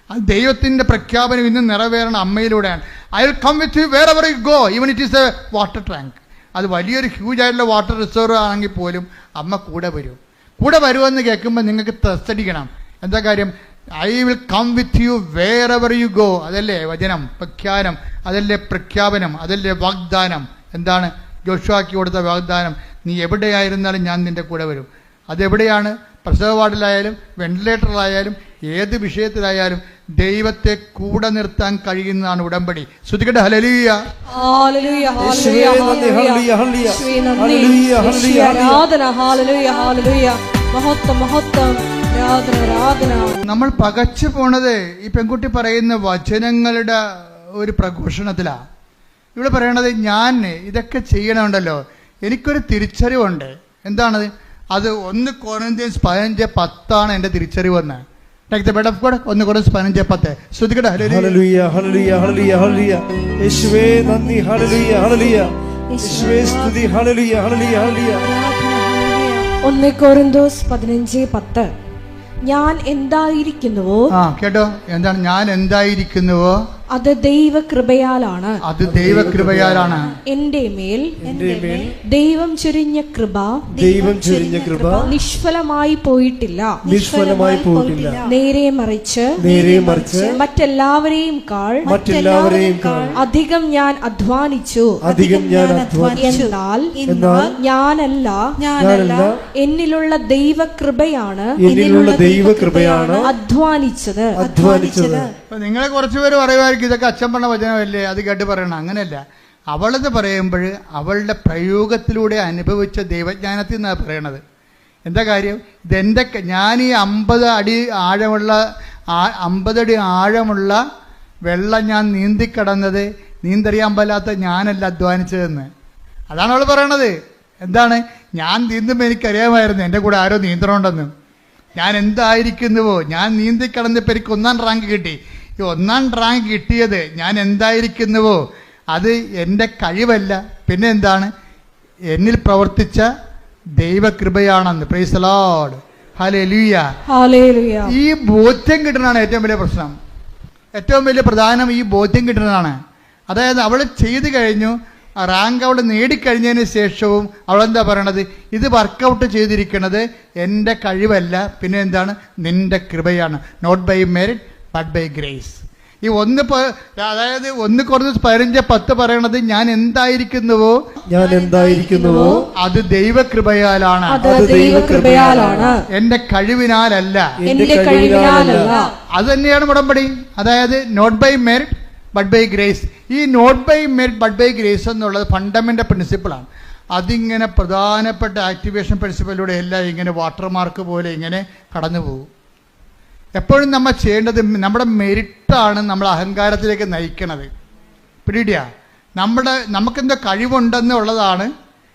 അത് ദൈവത്തിൻ്റെ പ്രഖ്യാപനം ഇന്ന് നിറവേറണം അമ്മയിലൂടെയാണ്. I will come with you wherever you go even it is a water tank. അത് വലിയൊരു ഹ്യൂജ് ആയിട്ടുള്ള വാട്ടർ റിസർവ് ആണെങ്കിൽ പോലും അമ്മ കൂടെ വരും. കൂടെ വരുമെന്ന് കേൾക്കുമ്പോൾ നിങ്ങൾക്ക് ത്രസ്തടിക്കണം. എന്താ കാര്യം? I will come with you wherever you go. അതല്ലേ വചനം, പ്രഖ്യാനം, അതല്ലേ പ്രഖ്യാപനം, അതല്ലേ വാഗ്ദാനം. എന്താണ് ജോഷുവാക്കി കൊടുത്ത വാഗ്ദാനം? നീ എവിടെയായിരുന്നാലും ഞാൻ നിൻ്റെ കൂടെ വരും. അതെവിടെയാണ്? പ്രസവ വാർഡിലായാലും വെന്റിലേറ്ററിലായാലും ഏത് വിഷയത്തിലായാലും ദൈവത്തെ കൂടെ നിർത്താൻ കഴിയുന്നതാണ് ഉടമ്പടി. ശ്രുതികട്ടെ ഹല്ലേലൂയ. നമ്മൾ പകച്ചു പോണത് ഈ പെൺകുട്ടി പറയുന്ന വചനങ്ങളുടെ ഒരു പ്രഘോഷണത്തിലാണ്. ഇവിടെ പറയണത് ഞാൻ ഇതൊക്കെ ചെയ്യണമുണ്ടല്ലോ, എനിക്കൊരു തിരിച്ചറിവുണ്ട്. എന്താണത്? അത് 1 കൊരിന്ത്യൻസ് 15:10 എൻ്റെ തിരിച്ചറിവെന്ന്. 1 കൊരിന്ത്യൻസ് 15:10. ശ്രുതികട്ടെ ഹല്ലേലൂയ ഹല്ലേലൂയ ഹല്ലേലൂയ ഹല്ലേലൂയ. യേശുവേ നന്ദി. ഹല്ലേലൂയ ഹല്ലേലൂയ. യേശുവേ സ്തുതി. ഹല്ലേലൂയ ഹല്ലേലൂയ ഹല്ലേലൂയ. 1 കൊരിന്ത്യൻസ് 15:10. ഞാൻ എന്തായിരിക്കുന്നുവോ, കേട്ടോ, എന്താണ് ഞാൻ എന്തായിരിക്കുന്നുവോ അത് ദൈവകൃപയാലാണ്. അത് ദൈവകൃപയാലാണ്. എന്റെ മേൽ ദൈവം ചൊരിഞ്ഞ കൃപ നിഷ്ഫലമായി പോയിട്ടില്ല. നേരെ മറിച്ച് മറ്റെല്ലാവരെയും കാൾ അധികം ഞാൻ അധ്വാനിച്ചു. എന്നാൽ ഞാനല്ല, എന്നിലുള്ള ദൈവകൃപയാണ് അധ്വാനിച്ചത്. നിങ്ങളെ കുറച്ചുപേര് പറയുമായിരിക്കും ഇതൊക്കെ അച്ഛൻ പറഞ്ഞ വചനമല്ലേ, അത് കേട്ട് പറയണം. അങ്ങനെയല്ല. അവളെന്ന് പറയുമ്പോൾ അവളുടെ പ്രയോഗത്തിലൂടെ അനുഭവിച്ച ദൈവജ്ഞാനത്തിൽ നിന്നാണ് പറയണത്. എന്താ കാര്യം? ഞാൻ ഈ 50 അടി ആഴമുള്ള വെള്ളം ഞാൻ നീന്തിക്കടന്നത് നീന്തറിയാൻ പാലാത്ത ഞാനല്ല അധ്വാനിച്ചതെന്ന്. അതാണ് അവൾ പറയണത്. എന്താണ്? ഞാൻ നീന്തുമ്പോൾ എനിക്കറിയാമായിരുന്നു എൻ്റെ കൂടെ ആരോ നീന്തണമുണ്ടെന്ന്. ഞാൻ എന്തായിരിക്കുന്നുവോ, ഞാൻ നീന്തിക്കടന്നപ്പോൾ എനിക്ക് 1ാം റാങ്ക് കിട്ടി. ഈ 1ാം റാങ്ക് കിട്ടിയത് ഞാൻ എന്തായിരിക്കുന്നുവോ അത് എൻ്റെ കഴിവല്ല, പിന്നെ എന്താണ്? എന്നിൽ പ്രവർത്തിച്ച ദൈവകൃപയാണെന്ന്. Praise the Lord. ഹല്ലേലൂയ. ഈ ബോധ്യം കിട്ടുന്നതാണ് ഏറ്റവും വലിയ പ്രശ്നം. ഏറ്റവും വലിയ പ്രധാനം ഈ ബോധ്യം കിട്ടുന്നതാണ്. അതായത് അവൾ ചെയ്തു കഴിഞ്ഞു, റാങ്ക് അവൾ നേടിക്കഴിഞ്ഞതിന് ശേഷവും അവളെന്താ പറയണത്? ഇത് വർക്കൗട്ട് ചെയ്തിരിക്കുന്നത് എൻ്റെ കഴിവല്ല, പിന്നെ എന്താണ്? നിൻ്റെ കൃപയാണ്. Not by merit but by grace. ഈ 1 കൊരിന്ത്യൻസ് 15:10 പറയണത് ഞാൻ എന്തായിരിക്കുന്നുവോ അത് ദൈവകൃപയാലാണ്, എൻ്റെ കഴിവിനാലല്ല. അത് തന്നെയാണ് ഉടമ്പടി. അതായത് not by merit but by grace. ഈ not by merit but by grace എന്നുള്ളത് ഫണ്ടമെൻ്റൽ പ്രിൻസിപ്പിളാണ്. അതിങ്ങനെ പ്രധാനപ്പെട്ട ആക്ടിവേഷൻ പ്രിൻസിപ്പിലൂടെ എല്ലാം ഇങ്ങനെ വാട്ടർമാർക്ക് പോലെ ഇങ്ങനെ കടന്നു പോകും. എപ്പോഴും നമ്മൾ ചെയ്യേണ്ടത് നമ്മുടെ മെരിറ്റാണ് നമ്മൾ അഹങ്കാരത്തിലേക്ക് നയിക്കണത്. പിടിയിടിയ നമുക്കെന്തോ കഴിവുണ്ടെന്നുള്ളതാണ്.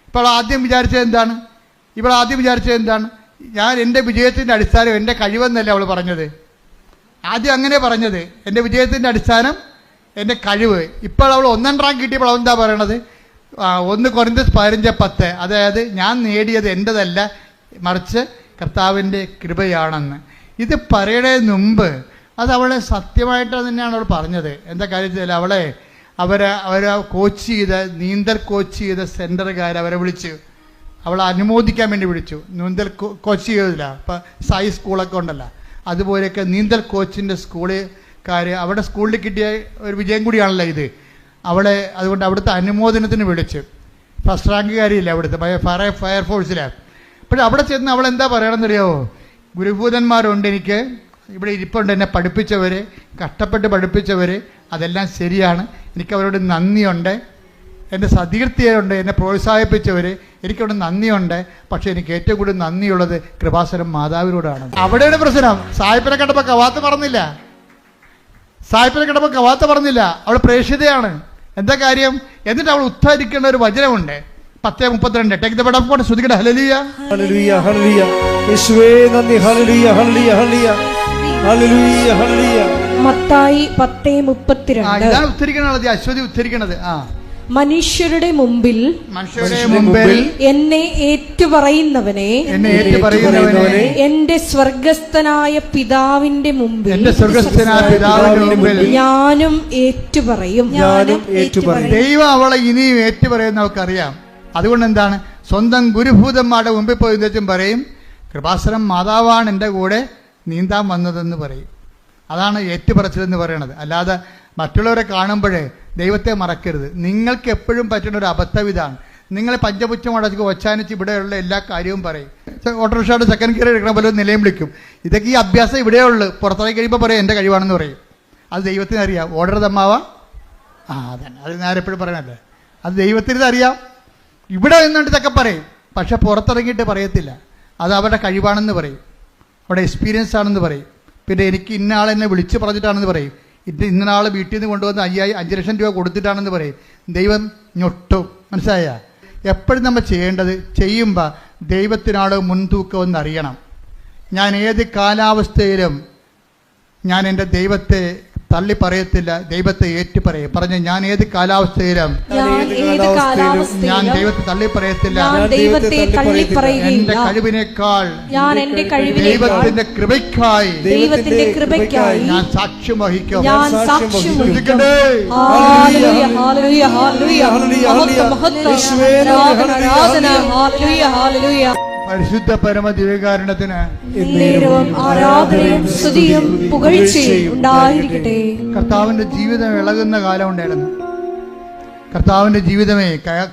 ഇപ്പോൾ ആദ്യം വിചാരിച്ചത് എന്താണ്? ഞാൻ എൻ്റെ വിജയത്തിൻ്റെ അടിസ്ഥാനം എൻ്റെ കഴിവെന്നല്ലേ അവൾ പറഞ്ഞത്. ആദ്യം അങ്ങനെ പറഞ്ഞത്, എൻ്റെ വിജയത്തിൻ്റെ അടിസ്ഥാനം എൻ്റെ കഴിവ്. ഇപ്പോൾ അവൾ 1ാം റാങ്ക് കിട്ടിയപ്പോൾ അവൾ എന്താ പറയണത്? 1 കൊരിന്ത്യസ് 15:10, അതായത് ഞാൻ നേടിയത് എൻ്റെതല്ല, മറിച്ച് കർത്താവിൻ്റെ കൃപയാണെന്ന്. ഇത് പറയണതിന് മുമ്പ് അത് അവളെ സത്യമായിട്ട് തന്നെയാണ് അവൾ പറഞ്ഞത്. എന്താ കാര്യത്തിൽ അവരെ നീന്തൽ കോച്ച് ചെയ്ത സെൻറ്ററുകാർ അവരെ വിളിച്ച് അവളെ അനുമോദിക്കാൻ വേണ്ടി വിളിച്ചു. നീന്തൽ കോച്ച് ചെയ്തില്ല, ഇപ്പം സായി സ്കൂളൊക്കെ ഉണ്ടല്ലോ, അതുപോലെയൊക്കെ നീന്തൽ കോച്ചിൻ്റെ സ്കൂളുകാർ അവിടെ സ്കൂളിൽ കിട്ടിയ ഒരു വിജയം കൂടിയാണല്ലോ ഇത്. അതുകൊണ്ട് അവിടുത്തെ അനുമോദനത്തിന് വിളിച്ച്. ഫസ്റ്റ് റാങ്കുകാരിയില്ല അവിടുത്തെ ഫയർഫോഴ്സിലാണ്. പക്ഷെ അവിടെ ചെന്ന് അവൾ എന്താ പറയണമെന്നറിയാമോ? ഗുരുഭൂതന്മാരുണ്ട്, എനിക്ക് ഇവിടെ ഇരിപ്പുണ്ട്, എന്നെ പഠിപ്പിച്ചവർ, കഷ്ടപ്പെട്ട് പഠിപ്പിച്ചവർ, അതെല്ലാം ശരിയാണ്, എനിക്ക് അവരോട് നന്ദിയുണ്ട്. എൻ്റെ സതീർത്ഥിയുണ്ട്, എന്നെ പ്രോത്സാഹിപ്പിച്ചവർ, എനിക്കവിടെ നന്ദിയുണ്ട്. പക്ഷേ എനിക്ക് ഏറ്റവും കൂടുതൽ നന്ദിയുള്ളത് കൃപാസനം മാതാവിനോടാണ്. അവിടെയാണ് പ്രശ്നം. സായിപ്പിനെ കണ്ടപ്പോൾ കവാത്ത് പറഞ്ഞില്ല. അവൾ പ്രേക്ഷിതയാണ്. എന്താ കാര്യം? എന്നിട്ട് അവൾ ഉദ്ധരിക്കേണ്ട ഒരു വചനമുണ്ട്, 10:32. Take the word of God. ശ്രുതികട ഹല്ലേലൂയ, ഹല്ലേലൂയ, ഹല്ലേലൂയ. യേശുവേ നന്ദി. ഹല്ലേലൂയ, ഹല്ലേലൂയ, ഹല്ലേലൂയ, ഹല്ലേലൂയ, ഹല്ലേലൂയ. മത്തായി 10:32. ഇതാണ് ഉദ്ധരിക്കണത്, അശ്വതി ഉദ്ധരിക്കണത്. മനുഷ്യരുടെ മുമ്പിൽ എന്നെ ഏറ്റുപറയുന്നവനെ എന്റെ സ്വർഗസ്ഥനായ പിതാവിന്റെ മുമ്പിൽ ഞാനും ഏറ്റുപറയും. ദൈവം അവളെ ഇനിയും ഏറ്റുപറയുന്ന അവൾക്കറിയാം. അതുകൊണ്ട് എന്താണ്, സ്വന്തം ഗുരുഭൂതന്മാരുടെ മുമ്പിൽ പോയി എന്നുവെച്ചും പറയും, കൃപാസനം മാതാവാണ് എൻ്റെ കൂടെ നീന്താൻ വന്നതെന്ന് പറയും. അതാണ് ഏറ്റുപറച്ചിലെന്ന് പറയണത്. അല്ലാതെ മറ്റുള്ളവരെ കാണുമ്പോഴേ ദൈവത്തെ മറക്കരുത്. നിങ്ങൾക്ക് എപ്പോഴും പറ്റുന്ന ഒരു അബദ്ധം ഇതാണ്. നിങ്ങൾ പഞ്ചപുച്ഛം അടച്ച് ഒച്ചാനിച്ച് ഇവിടെയുള്ള എല്ലാ കാര്യവും പറയും. ഓട്ടോറിക്ഷയുടെ സെക്കൻഡ് ഗിയർ എടുക്കണ പോലെ നിലയും വിളിക്കും. ഇതൊക്കെ ഈ അഭ്യാസം ഇവിടെയുള്ളൂ. പുറത്തേക്ക് കഴിയുമ്പോൾ പറയും എൻ്റെ കഴിവാണെന്ന് പറയും. അത് ദൈവത്തിന് അറിയാം. ഓർഡർ തമ്മാവ അതന്നെ, അത് ഞാൻ എപ്പോഴും പറയണല്ലേ, അത് ദൈവത്തിന് ഇതറിയാം. ഇവിടെ നിന്നുകൊണ്ട് ഇതൊക്കെ പറയും, പക്ഷെ പുറത്തിറങ്ങിയിട്ട് പറയത്തില്ല. അത് അവരുടെ കഴിവാണെന്ന് പറയും, അവിടെ എക്സ്പീരിയൻസ് ആണെന്ന് പറയും. പിന്നെ എനിക്ക് ഇന്ന ആളെന്നെ വിളിച്ച് പറഞ്ഞിട്ടാണെന്ന് പറയും. ഇന്ന ആൾ വീട്ടിൽ നിന്ന് കൊണ്ടുവന്ന് 5 ലക്ഷം രൂപ കൊടുത്തിട്ടാണെന്ന് പറയും. ദൈവം ഞൊട്ടും. മനസ്സിലായ? എപ്പോഴും നമ്മൾ ചെയ്യേണ്ടത്, ചെയ്യുമ്പോൾ ദൈവത്തിനാണ് മുൻതൂക്കമെന്ന് അറിയണം. ഞാൻ ഏത് കാലാവസ്ഥയിലും ഞാൻ എൻ്റെ ദൈവത്തെ തള്ളി പറയത്തില്ല, ദൈവത്തെ ഏറ്റു പറയും. പറഞ്ഞു, ഞാൻ ഏത് കാലാവസ്ഥയിലും ഞാൻ ദൈവത്തെ തള്ളി പറയത്തില്ല. എന്റെ കഴിവിനേക്കാൾ ദൈവത്തിന്റെ കൃപയ്ക്കായി ഞാൻ സാക്ഷ്യം വഹിക്കും. പരിശുദ്ധ പരമ ദിവ്യകാരുണ്യത്തിന് ആരാധനയും സ്തുതിയും പുകഴ്ചയും ഉണ്ടായിരിക്കട്ടെ. കർത്താവിന്റെ ജീവിതം ഇളകുന്ന കാലം ഉണ്ടായിരുന്നു. കർത്താവിന്റെ ജീവിതമേ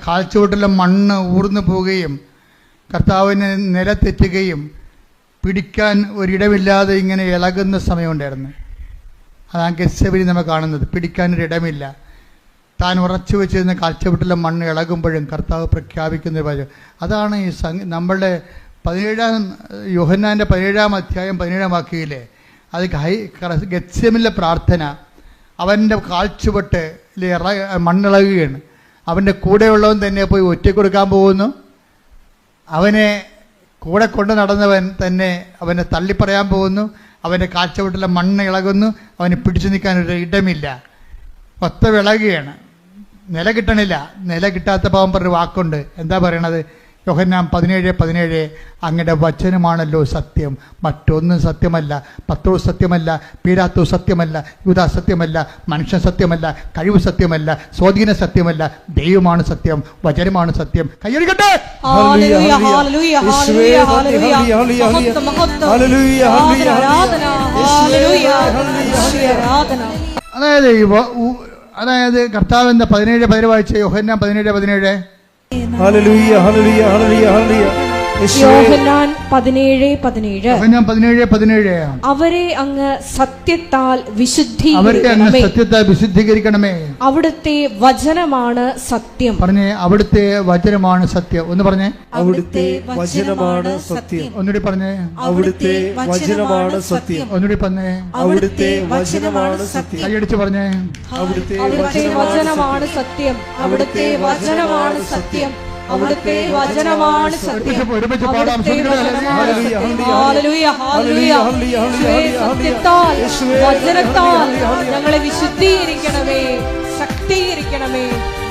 കാൽച്ചുവട്ടിലെ മണ്ണ് ഊർന്നു പോവുകയും കർത്താവിന് നിലത്തെറ്റുകയും പിടിക്കാൻ ഒരിടമില്ലാതെ ഇങ്ങനെ ഇളകുന്ന സമയമുണ്ടായിരുന്നു. അതാണ് ഗെത്സമനി നമ്മൾ കാണുന്നത്. പിടിക്കാനൊരിടമില്ല. താൻ ഉറച്ചു വെച്ചിരുന്ന കാൽച്ചുവട്ടിലെ മണ്ണ് ഇളകുമ്പോഴും കർത്താവ് പ്രഖ്യാപിക്കുന്ന വചനം അതാണ്. ഈ നമ്മളുടെ 17 യോഹന്നാൻ്റെ 17-ാം അധ്യായം 17-ാം വാക്യയിലെ അത് ഗെത്സമനിലെ പ്രാർത്ഥന. അവൻ്റെ കാൽച്ചുവട്ട് മണ്ണിളകുകയാണ്. അവൻ്റെ കൂടെയുള്ളവൻ തന്നെ പോയി ഒറ്റയ്ക്ക് കൊടുക്കാൻ പോകുന്നു. അവനെ കൂടെ കൊണ്ട് നടന്നവൻ തന്നെ അവനെ തള്ളിപ്പറയാൻ പോകുന്നു. അവൻ്റെ കാൽച്ചുവട്ടിലെ മണ്ണ് ഇളകുന്നു. അവന് പിടിച്ചു നിൽക്കാനൊരു ഇടമില്ല. ഒത്ത വിളകുകയാണ്. നില കിട്ടണില്ല. നില കിട്ടാത്ത പാവം പറഞ്ഞൊരു വാക്കുണ്ട്. എന്താ പറയണത്? യോഹന്നാൻ 17:17 അങ്ങയുടെ വചനമാണല്ലോ സത്യം, മറ്റൊന്നും സത്യമല്ല. പത്രോസ് സത്യമല്ല, പീലാത്തോസ് സത്യമല്ല, യൂദാ സത്യമല്ല, മനുഷ്യൻ സത്യമല്ല, കഴിവ് സത്യമല്ല, സ്വാധീന സത്യമല്ല, ദൈവമാണ് സത്യം, വചനമാണ് സത്യം. കയ്യടിക്കട്ടെ. അതായത് കർത്താവിന്റെ 17 വായിച്ച യോഹന്നാൻ 17:17 ഹല്ലേലൂയ, ഹല്ലേലൂയ, ഹല്ലേലൂയ, ഹല്ലേലൂയ. യോഹന്നാൻ 17:17. യോഹന്നാൻ 17:17. അവരെ അങ്ങ് സത്യത്താൽ അവരെ അങ്ങ് വിശുദ്ധീകരിക്കണമേ. സത്യത്താൽ വിശുദ്ധീകരിക്കണമേ. അവിടുത്തെ വചനമാണ് സത്യം. പറഞ്ഞേ, അവിടുത്തെ വചനമാണ് സത്യം. ഒന്ന് പറഞ്ഞേ, അവിടുത്തെ വചനമാണ് സത്യം. ഒന്നുകൂടി പറഞ്ഞേ, അവിടുത്തെ വചനമാണ് സത്യം. ഒന്നുകൂടി പറഞ്ഞേ, അവിടുത്തെ വചനമാണ് സത്യം. കൈയടിച്ച് പറഞ്ഞേ, അവിടുത്തെ വചനമാണ് സത്യം. അവിടുത്തെ വചനമാണ് സത്യം. അവിടുത്തെ വചനമാണ് സത്യം. ഒരുമിച്ച് പാടാം. ഹല്ലേലൂയ, ഹല്ലേലൂയ. യേശുവേ, സത്യത്താൽ വചനത്താൽ ഞങ്ങളെ വിശുദ്ധീകരിക്കണമേ, ശക്തീകരിക്കണമേ,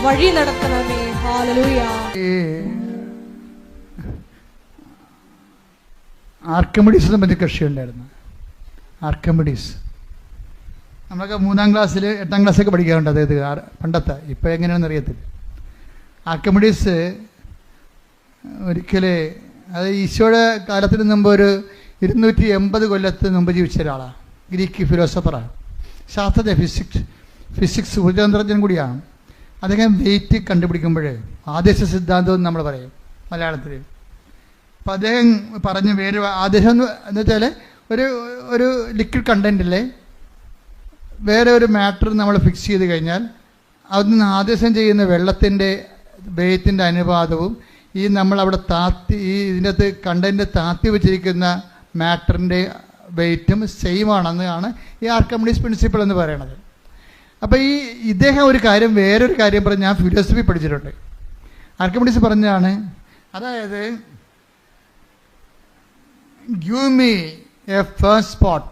വഴി നടത്തണമേ. ഹല്ലേലൂയ. ആർക്കിമിഡീസ് എന്ന് പറഞ്ഞ കക്ഷി ഉണ്ടായിരുന്നു. ആർക്കിമിഡീസ് നമ്മളൊക്കെ 3-ാം ക്ലാസ്സിൽ 8-ാം ക്ലാസ്സൊക്കെ പഠിക്കാറുണ്ട്. അതായത് പണ്ടത്തെ, ഇപ്പം എങ്ങനെയാണെന്ന് അറിയത്തില്ല. ആർക്കിമിഡീസ് ഒരിക്കൽ, അത് ഈശോയുടെ കാലത്തിന് മുമ്പ് ഒരു 280 കൊല്ലത്തിന് മുമ്പ് ജീവിച്ച ഒരാളാണ്. ഗ്രീക്ക് ഫിലോസഫറാണ്, ശാസ്ത്രജ്ഞ, ഫിസിക്സ് ഉപചാന്ദ്രജ്ഞൻ കൂടിയാണ്. അദ്ദേഹം വെയിറ്റ് കണ്ടുപിടിക്കുമ്പോൾ ആദേശ സിദ്ധാന്തം എന്ന് നമ്മൾ പറയും മലയാളത്തിൽ. അപ്പം അദ്ദേഹം പറഞ്ഞ വേറെ ആദേശം എന്ന് വെച്ചാൽ ഒരു ലിക്വിഡ് കണ്ടൻറ്റിലെ വേറെ ഒരു മാറ്റർ നമ്മൾ ഫിക്സ് ചെയ്ത് കഴിഞ്ഞാൽ അതിന് ആദേശം ചെയ്യുന്ന വെള്ളത്തിൻ്റെ വെയിറ്റിൻ്റെ അനുപാതവും ഈ നമ്മളവിടെ ഇതിൻ്റെ അകത്ത് കണ്ടൻറ്റ് താത്തി വെച്ചിരിക്കുന്ന മാറ്ററിൻ്റെ വെയിറ്റും സെയിം ആണെന്നാണ് ഈ ആർക്കിമിഡീസ് പ്രിൻസിപ്പിൾ എന്ന് പറയുന്നത്. അപ്പോൾ ഇദ്ദേഹം വേറൊരു കാര്യം പറഞ്ഞ്, ഞാൻ ഫിലോസഫി പഠിച്ചിട്ടുണ്ട്. ആർക്കിമിഡീസ് പറഞ്ഞാണ്, അതായത് give me a first spot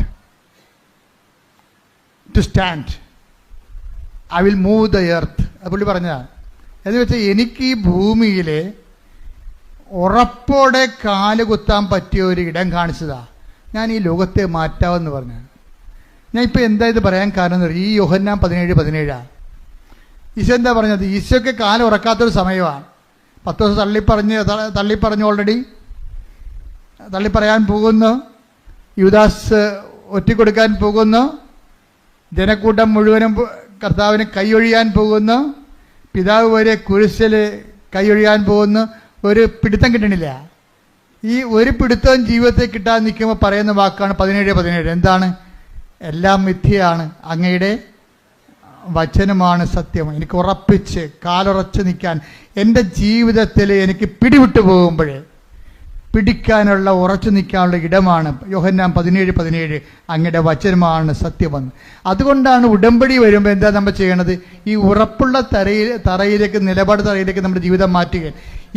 to stand, I will move the earth. അത് പുള്ളി പറഞ്ഞതാണ്. എന്ന് വെച്ചാൽ എനിക്ക് ഈ ഭൂമിയിൽ ഉറപ്പോടെ കാല് കുത്താൻ പറ്റിയ ഒരു ഇടം കാണിച്ചതാ, ഞാൻ ഈ ലോകത്തെ മാറ്റാമെന്ന് പറഞ്ഞു. ഞാൻ ഇപ്പോൾ എന്താ ഇത് പറയാൻ കാരണം എന്ന് പറയും, ഈ യോഹന്നാൻ 17:17 ഈശോ എന്താ പറഞ്ഞത്? ഈശോയ്ക്ക് കാല് ഉറക്കാത്തൊരു സമയമാണ്. 10 ദിവസം തള്ളിപ്പറഞ്ഞു ഓൾറെഡി തള്ളിപ്പറയാൻ പോകുന്നു. യൂദാസ് ഒറ്റിക്കൊടുക്കാൻ പോകുന്നു. ജനക്കൂട്ടം മുഴുവനും കർത്താവിന് കൈയൊഴിയാൻ പോകുന്നു. പിതാവ് വരെ കുരിശിൽ കൈയൊഴിയാൻ പോകുന്നു. ഒരു പിടുത്തം കിട്ടണില്ല. ഈ ഒരു പിടുത്തവും ജീവിതത്തിൽ കിട്ടാൻ നിൽക്കുമ്പോൾ പറയുന്ന വാക്കാണ് 17:17. എന്താണ്? എല്ലാം മിഥ്യയാണ്, അങ്ങയുടെ വചനമാണ് സത്യം. എനിക്ക് ഉറപ്പിച്ച് കാലുറച്ച് നിൽക്കാൻ, എൻ്റെ ജീവിതത്തിൽ എനിക്ക് പിടിവിട്ടു പോകുമ്പോഴേ പിടിക്കാനുള്ള, ഉറച്ചു നിൽക്കാനുള്ള ഇടമാണ് യോഹന്നാൻ 17:17. അങ്ങയുടെ വചനമാണ് സത്യമെന്ന്. അതുകൊണ്ടാണ് ഉടമ്പടി വരുമ്പോൾ എന്താ നമ്മൾ ചെയ്യണത്? ഈ ഉറപ്പുള്ള തറയിലേക്ക്, നിലപാട് തറയിലേക്ക് നമ്മുടെ ജീവിതം മാറ്റുക.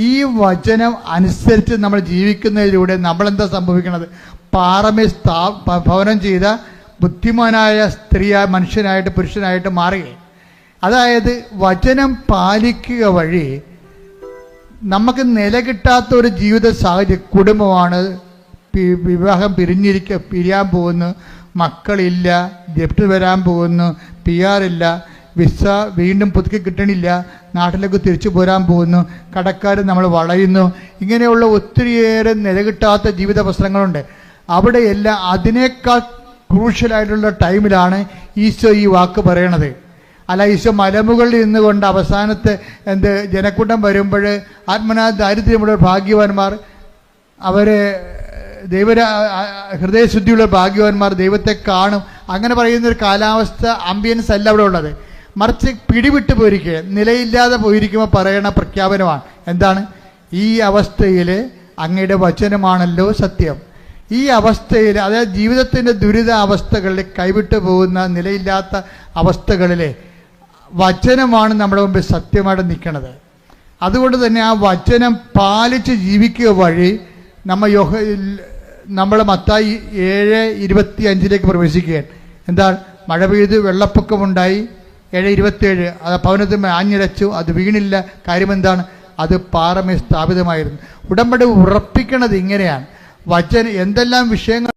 ഈ വചനം അനുസരിച്ച് നമ്മൾ ജീവിക്കുന്നതിലൂടെ നമ്മളെന്താ സംഭവിക്കുന്നത്? പാറമേൽ ഭവനം ചെയ്ത ബുദ്ധിമാനായ മനുഷ്യനായിട്ട്, പുരുഷനായിട്ട് മാറുകയാണ്. അതായത് വചനം പാലിക്കുക വഴി നമുക്ക് നിലകിട്ടാത്ത ഒരു ജീവിത സാഹചര്യം, കുടുംബമാണ്, വിവാഹം പിരിയാൻ പോകുന്നു, മക്കളില്ല, ജപ്റ്റ് വരാൻ പോകുന്നു, PR ഇല്ല, വിസ വീണ്ടും പുതുക്കി കിട്ടണില്ല, നാട്ടിലേക്ക് തിരിച്ചു പോരാൻ പോകുന്നു, കടക്കാർ നമ്മൾ വളയുന്നു, ഇങ്ങനെയുള്ള ഒത്തിരിയേറെ നിലകിട്ടാത്ത ജീവിത പ്രശ്നങ്ങളുണ്ട്. അവിടെയെല്ലാം അതിനേക്കാൾ ക്രൂഷ്യലായിട്ടുള്ള ടൈമിലാണ് ഈശോ ഈ വാക്ക് പറയണത്. അല്ല, ഈശോ മലമുകളിൽ നിന്നുകൊണ്ട് അവസാനത്തെ ജനക്കൂട്ടം വരുമ്പോൾ ആത്മനാ ദാരിദ്ര്യമുള്ള ഭാഗ്യവാന്മാർ, അവർ ഹൃദയശുദ്ധിയുള്ള ഭാഗ്യവാന്മാർ ദൈവത്തെ കാണും, അങ്ങനെ പറയുന്നൊരു കാലാവസ്ഥ, ആംബിയൻസ് അല്ല അവിടെ ഉള്ളത്. മറിച്ച് പിടിവിട്ട് പോയിരിക്കുക, നിലയില്ലാതെ പോയിരിക്കുമ്പോൾ പറയണ പ്രഖ്യാപനമാണ്. എന്താണ്? ഈ അവസ്ഥയിൽ അങ്ങയുടെ വചനമാണല്ലോ സത്യം. ഈ അവസ്ഥയിൽ, അതായത് ജീവിതത്തിൻ്റെ ദുരിത അവസ്ഥകളിൽ, കൈവിട്ടു പോകുന്ന നിലയില്ലാത്ത അവസ്ഥകളിൽ വചനമാണ് നമ്മുടെ മുമ്പിൽ സത്യമായിട്ട് നിൽക്കുന്നത്. അതുകൊണ്ട് തന്നെ ആ വചനം പാലിച്ച് ജീവിക്കുക വഴി നമ്മൾ മത്തായി 7:25 പ്രവേശിക്കുകയാണ്. എന്താണ്? മഴ പെയ്ത് വെള്ളപ്പൊക്കമുണ്ടായി. 7:27 അത് ഭവനത്തിൽ ആഞ്ഞിരച്ചു, അത് വീണില്ല. കാര്യമെന്താണ്? അത് പാറമേൽ സ്ഥാപിതമായിരുന്നു. ഉടമ്പടി ഉറപ്പിക്കണത് ഇങ്ങനെയാണ്. വചനം എന്തെല്ലാം വിഷയങ്ങൾ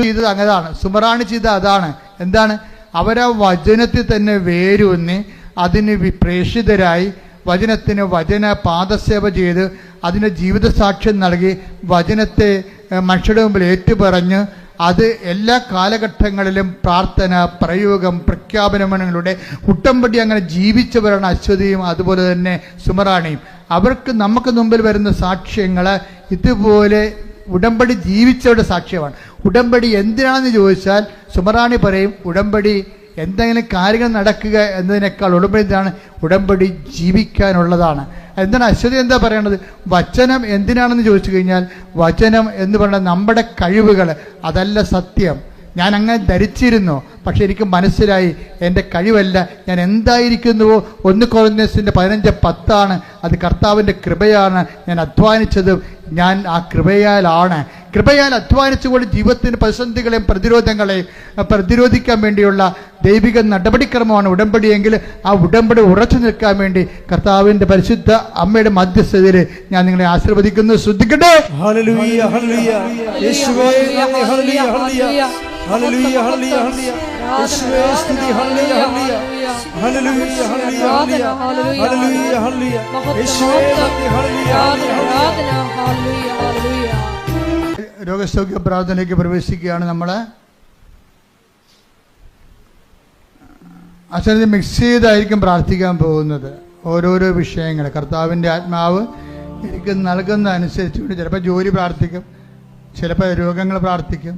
ചെയ്തത് അങ്ങതാണ്, സുമറാണി ചെയ്ത അതാണ്. എന്താണ്? അവരാ വചനത്തിൽ തന്നെ വേരൂന്നി അതിന് പ്രേഷിതരായി വചനത്തിന് പാദസേവ ചെയ്ത്, അതിന് ജീവിതസാക്ഷ്യം നൽകി, വചനത്തെ മനുഷ്യരുടെ മുമ്പിൽ ഏറ്റുപറഞ്ഞ് അത് എല്ലാ കാലഘട്ടങ്ങളിലും പ്രാർത്ഥന, പ്രയോഗം, പ്രഖ്യാപനങ്ങളുടെ ഉടമ്പടി അങ്ങനെ ജീവിച്ചവരാണ് അശ്വതിയും അതുപോലെ തന്നെ സുമറാണിയും. അവർക്ക് നമുക്ക് മുമ്പിൽ വരുന്ന സാക്ഷ്യങ്ങൾ ഇതുപോലെ ഉടമ്പടി ജീവിച്ചവരുടെ സാക്ഷ്യമാണ്. ഉടമ്പടി എന്തിനാണെന്ന് ചോദിച്ചാൽ സുമറാണി പറയും, ഉടമ്പടി എന്തെങ്കിലും കാര്യങ്ങൾ നടക്കുക എന്നതിനേക്കാൾ ഉടമ്പടി ജീവിക്കാനുള്ളതാണ്. എന്താണ് അശ്വതി എന്താ പറയണത്? വചനം എന്തിനാണെന്ന് ചോദിച്ചു കഴിഞ്ഞാൽ, വചനം എന്ന് പറയുന്നത് നമ്മുടെ കഴിവുകൾ, അതല്ല സത്യം. ഞാൻ അങ്ങനെ ധരിച്ചിരുന്നു, പക്ഷെ എനിക്ക് മനസ്സിലായി എൻ്റെ കഴിവല്ല, ഞാൻ എന്തായിരിക്കുന്നുവോ 1 കൊരിന്ത്യസിൻ്റെ 15:10 അത് കർത്താവിൻ്റെ കൃപയാണ്. ഞാൻ അധ്വാനിച്ചത് ഞാൻ ആ കൃപയാൽ അധ്വാനിച്ചുകൊണ്ട് ജീവിതത്തിൻ്റെ പ്രതിസന്ധികളെയും പ്രതിരോധങ്ങളെയും പ്രതിരോധിക്കാൻ വേണ്ടിയുള്ള ദൈവിക നടപടിക്രമമാണ് ഉടമ്പടിയെങ്കിൽ ആ ഉടമ്പടി ഉറച്ചു നിൽക്കാൻ വേണ്ടി കർത്താവിൻ്റെ പരിശുദ്ധ അമ്മയുടെ മധ്യസ്ഥതയിൽ ഞാൻ നിങ്ങളെ ആശീർവദിക്കുന്നു. ശ്രദ്ധിക്കട്ടെ. ഹല്ലേലൂയ, ഹല്ലേലൂയ. യേശുവേ നന്ദി, ഹല്ലേലൂയ, ഹല്ലേലൂയ. ഹല്ലേലൂയ, ഹല്ലേലൂയ, ഹല്ലേലൂയ. യേശുവേ സ്തുതി, ഹല്ലേലൂയ, ഹല്ലേലൂയ. ഹല്ലേലൂയ, ഹല്ലേലൂയ, ഹല്ലേലൂയ. ഹല്ലേലൂയ, ഹല്ലേലൂയ. യേശുവേ നന്ദി, ഹല്ലേലൂയ, ഹല്ലേലൂയ. രോഗസൗഖ്യ പ്രാർത്ഥനയിലേക്ക് പ്രവേശിക്കുകയാണ് നമ്മൾ. അച്ഛനെ മിക്സ് ചെയ്തായിരിക്കും പ്രാർത്ഥിക്കാൻ പോകുന്നത്. ഓരോരോ വിഷയങ്ങൾ കർത്താവിൻ്റെ ആത്മാവ് എനിക്ക് നൽകുന്ന അനുസരിച്ച് ചിലപ്പോൾ ജോലി പ്രാർത്ഥിക്കും, ചിലപ്പോൾ രോഗങ്ങൾ പ്രാർത്ഥിക്കും,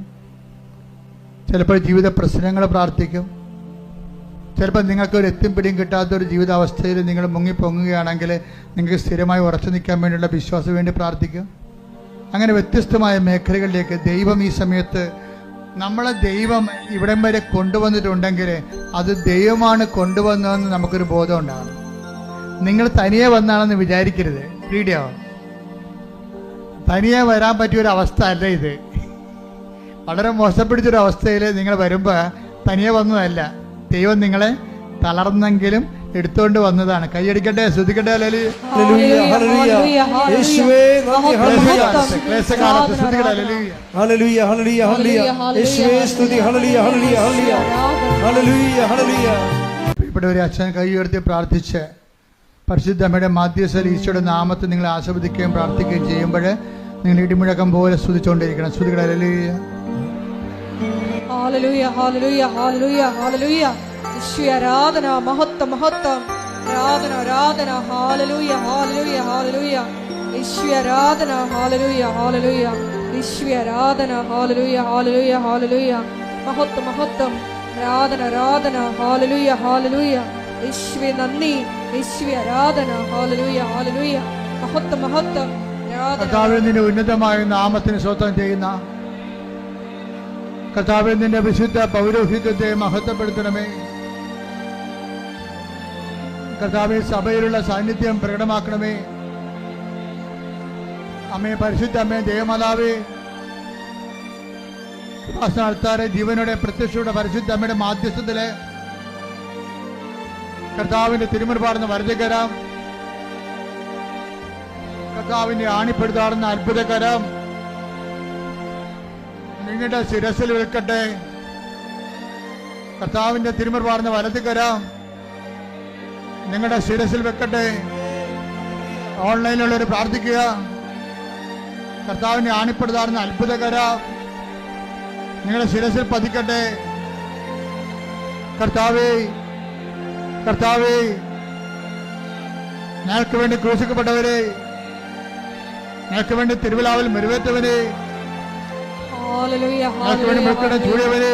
ചിലപ്പോൾ ജീവിത പ്രശ്നങ്ങൾ പ്രാർത്ഥിക്കും, ചിലപ്പോൾ നിങ്ങൾക്കൊരു എത്തും പിടിയും കിട്ടാത്തൊരു ജീവിതാവസ്ഥയിൽ നിങ്ങൾ മുങ്ങിപ്പൊങ്ങുകയാണെങ്കിൽ നിങ്ങൾക്ക് സ്ഥിരമായി ഉറച്ചു നിൽക്കാൻ വേണ്ടിയുള്ള വിശ്വാസം വേണ്ടി പ്രാർത്ഥിക്കും. അങ്ങനെ വ്യത്യസ്തമായ മേഖലകളിലേക്ക് ദൈവം ഈ സമയത്ത് നമ്മളെ ദൈവം ഇവിടം വരെ കൊണ്ടുവന്നിട്ടുണ്ടെങ്കിൽ അത് ദൈവമാണ് കൊണ്ടുവന്നതെന്ന് നമുക്കൊരു ബോധം ഉണ്ടാകണം. നിങ്ങൾ തനിയെ വന്നാണെന്ന് വിചാരിക്കരുത്. വീഡിയോ തനിയെ വരാൻ പറ്റിയൊരവസ്ഥ അല്ല ഇത്. വളരെ മോശപ്പിടിച്ചൊരു അവസ്ഥയിൽ നിങ്ങൾ വരുമ്പോൾ തനിയെ വന്നതല്ല, ദൈവം നിങ്ങളെ തളർന്നെങ്കിലും എടുത്തുകൊണ്ട് വന്നതാണ്. കൈയടിക്കട്ടെ, ശ്രദ്ധിക്കട്ടെ. ഹല്ലേലൂയ, ഹല്ലേലൂയ. യേശുവേ നന്ദി, ഹല്ലേലൂയ. ക്ലേശകാലത്ത് ശ്രദ്ധിക്കട്ടെ. ഹല്ലേലൂയ, ഹല്ലേലൂയ, ഹല്ലേലൂയ, ഹല്ലേലൂയ. യേശുവേ സ്തുതി, ഹല്ലേലൂയ, ഹല്ലേലൂയ, ഹല്ലേലൂയ. ഹല്ലേലൂയ, ഹല്ലേലൂയ. ഇവിടെ ഒരു അച്ഛൻ കൈ ഉയർത്തി പ്രാർത്ഥിച്ച് പരിശുദ്ധ അമ്മയുടെ മാധ്യസ്ഥയിൽ ഈശോയുടെ നാമത്തിൽ നിങ്ങൾ ആസ്വദിക്കുകയും പ്രാർത്ഥിക്കുകയും ചെയ്യുമ്പോൾ നിങ്ങൾ ഇടിമുഴക്കം പോലെ സ്തുതിച്ചുകൊണ്ടിരിക്കണം. സ്തുതിക്കട്ടെ. ഹല്ലേലൂയ, ഹല്ലേലൂയ, ഹല്ലേലൂയ, ഹല്ലേലൂയ, ഹല്ലേലൂയ. യേശുവേ ആരാധന, മഹത്വം, മഹത്വം, ആരാധന, ആരാധന. ഹല്ലേലൂയ, ഹല്ലേലൂയ, ഹല്ലേലൂയ. യേശുവേ ആരാധന, ഹല്ലേലൂയ, ഹല്ലേലൂയ. യേശുവേ ആരാധന, ഹല്ലേലൂയ, ഹല്ലേലൂയ, ഹല്ലേലൂയ. മഹത്വം, മഹത്വം, ആരാധന, ആരാധന. ഹല്ലേലൂയ, ഹല്ലേലൂയ. യേശുവേ നന്ദി, യേശുവേ ആരാധന. ഹല്ലേലൂയ, ഹല്ലേലൂയ. മഹത്വം, മഹത്വം, കർത്താവേ നിന്റെ ഉന്നതമായ നാമത്തിന് സ്വന്തം ചെയ്യുന്ന കർത്താവേ നിന്റെ വിശുദ്ധ പൗരോഹിത്യത്തെ മഹത്വപ്പെടുത്തണമേ. കർത്താവേ സഭയിലുള്ള സാന്നിധ്യം പ്രകടമാക്കണമേ. അമ്മേ, പരിശുദ്ധ അമ്മേ, ദേവമാതാവേ, ആൾക്കാരെ ജീവനോടെ പ്രത്യക്ഷയുടെ പരിശുദ്ധ അമ്മയുടെ മാധ്യസ്ഥത്തില് കർത്താവിന്റെ തിരുമുൻപാടുന്ന വരദകരം, കർത്താവിന്റെ ആണിപ്പെടുത്താറുന്ന അത്ഭുതകരം നിങ്ങളുടെ ശിരസിൽ വെക്കട്ടെ. കർത്താവിന്റെ തിരുമുൻപാടുന്ന വലതുകരം നിങ്ങളുടെ ശിരസിൽ വെക്കട്ടെ. ഓൺലൈനിലുള്ളവർ പ്രാർത്ഥിക്കുക. കർത്താവിന്റെ ആണിപ്പെടുത്താറുന്ന അത്ഭുതകരം നിങ്ങളുടെ ശിരസിൽ പതിക്കട്ടെ. കർത്താവേ, കർത്താവേ, ഞങ്ങൾക്ക് വേണ്ടി ക്രൂശിക്കപ്പെട്ടവരെ, ഞങ്ങൾക്ക് വേണ്ടി തിരുവിലാവിൽ മെരുവേറ്റവനെ, ഞങ്ങൾക്ക് വേണ്ടി മൃക്കട ചൂടിയവനെ,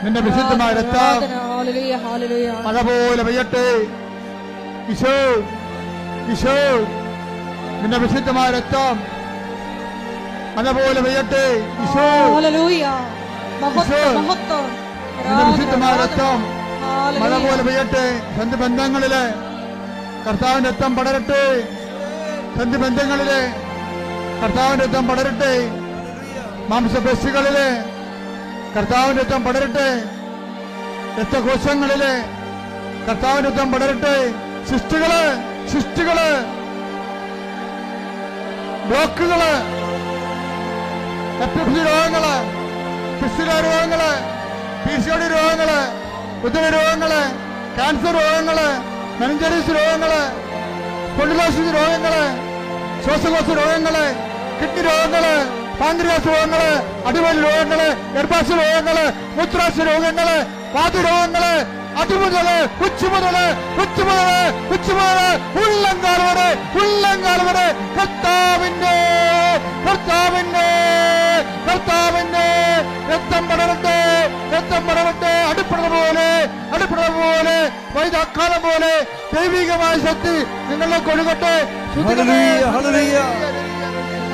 നിന്റെ വിശുദ്ധമായ രക്തം മഴ പോലെ പെയ്യട്ടെ. ഈശോ, ഈശോ, നിന്റെ വിശുദ്ധമായ രക്തം മഴ പോലെ പെയ്യട്ടെ. ഈശോ, നിന്റെ വിശുദ്ധമായ രക്തം മഴ പോലെ പെയ്യട്ടെ. ബന്ധങ്ങളിലെ കർത്താവിന്റെ രക്തം പടരട്ടെ. ബന്ധങ്ങളിലെ കർത്താവിന്റെ രക്തം പടരട്ടെ. മാംസപേശികളിലെ കർത്താവിന്റെ രക്തം പടരട്ടെ. രക്തകോശങ്ങളിലെ കർത്താവിന്റെ രക്തം പടരട്ടെ. സൃഷ്ടികള്, ബ്ലോക്കുകള്, എപ്പിlepsy രോഗങ്ങള്, ഫിസ്റ്റുല രോഗങ്ങള്, PCOD രോഗങ്ങള്, ഉദര രോഗങ്ങള്, ക്യാൻസർ രോഗങ്ങള്, മെനിഞ്ചൈറ്റിസ് രോഗങ്ങള്, സ്പോണ്ടിലോസിസ് രോഗങ്ങള്, ശ്വാസകോശ രോഗങ്ങള്, കിഡ്നി രോഗങ്ങള്, പാൻക്രിയാസ് രോഗങ്ങള്, അടിവലി രോഗങ്ങള്, ഗർഭാശയ രോഗങ്ങള്, മൂത്രാശയ രോഗങ്ങള്, വാതരോഗങ്ങള്, അതുമുതല് ഉച്ചമുതല് ഉള്ളങ്കാൽ വരെ കർത്താവിന്റെ രക്തം പടരട്ടെ. അടുപ്പുള്ള പോലെ വൈദാക്കാലം പോലെ ദൈവികമായ ശക്തി നിങ്ങളെ കൊടുക്കട്ടെ. ഹല്ലേലൂയ, ഹല്ലേലൂയ.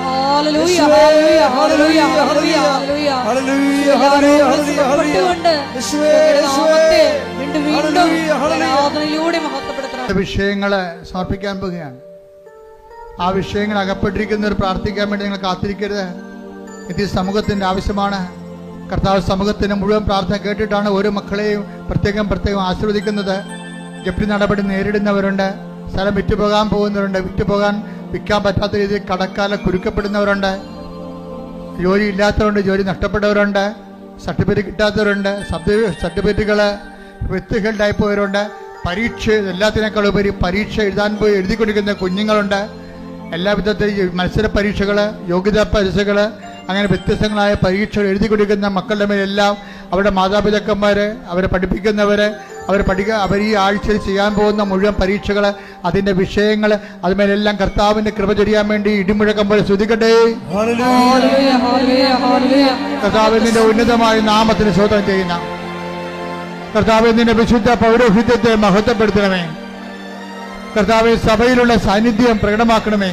ഹല്ലേലൂയ, ഹല്ലേലൂയ, ഹല്ലേലൂയ, ഹല്ലേലൂയ, ഹല്ലേലൂയ. ഹല്ലേലൂയ, ഹല്ലേലൂയ, ഹല്ലേലൂയ, ഹല്ലേലൂയ. യേശുവേ, നാമത്തെ വീണ്ടും ഹല്ലേലൂയ, ഹല്ലേലൂയ. ആരാധനയിലൂടെ മഹത്വപ്പെടുത്തണം. വിഷയങ്ങള് സമർപ്പിക്കാൻ പോവുകയാണ്. ആ വിഷയങ്ങൾ അകപ്പെട്ടിരിക്കുന്നവർ പ്രാർത്ഥിക്കാൻ വേണ്ടി നിങ്ങൾ കാത്തിരിക്കരുത്. ഇത് സമൂഹത്തിന്റെ ആവശ്യമാണ്. കർത്താവ് സമൂഹത്തിന് മുഴുവൻ പ്രാർത്ഥന കേട്ടിട്ടാണ് ഓരോ മക്കളെയും പ്രത്യേകം ആശീർവദിക്കുന്നത്. ജപ്തി നടപടി നേരിടുന്നവരുണ്ട്, സ്ഥലം വിറ്റുപോകാൻ പോകുന്നവരുണ്ട്, വിൽക്കാൻ പറ്റാത്ത രീതിയിൽ കടക്കാലം കുരുക്കപ്പെടുന്നവരുണ്ട്, ജോലി ഇല്ലാത്തവരുണ്ട്, ജോലി നഷ്ടപ്പെട്ടവരുണ്ട്, സർട്ടിഫിക്കറ്റ് കിട്ടാത്തവരുണ്ട്, സർട്ടിഫിക്കറ്റുകള് വ്യക്തികളുണ്ടായി പോയവരുണ്ട്, പരീക്ഷ എല്ലാത്തിനേക്കാൾ ഉപരി പരീക്ഷ എഴുതിക്കൊണ്ടിരിക്കുന്ന കുഞ്ഞുങ്ങളുണ്ട്. എല്ലാ വിധത്തിലും മത്സര പരീക്ഷകള്, യോഗ്യതാ പരീക്ഷകള്, അങ്ങനെ വ്യത്യസ്തങ്ങളായ പരീക്ഷകൾ എഴുതിക്കൊണ്ടിരിക്കുന്ന മക്കളുടെ മേലെല്ലാം അവരുടെ മാതാപിതാക്കന്മാര്, അവരെ പഠിപ്പിക്കുന്നവര്, അവർ ഈ ആഴ്ചയിൽ ചെയ്യാൻ പോകുന്ന മുഴുവൻ പരീക്ഷകൾ, അതിന്റെ വിഷയങ്ങൾ, അതുമേലെല്ലാം കർത്താവിന്റെ കൃപ ചൊരിയാൻ വേണ്ടി ഇടിമുഴക്കം പോലെ സ്തുതിക്കട്ടെ. കർത്താവിന്റെ ഉന്നതമായ നാമത്തിന് സ്തോത്രം ചെയ്യുന്ന കർത്താവിന്റെ വിശുദ്ധ പൗരോഹിത്യത്തെ മഹത്വപ്പെടുത്തണമേ. കർത്താവ് സഭയിലുള്ള സാന്നിധ്യം പ്രകടമാക്കണമേ.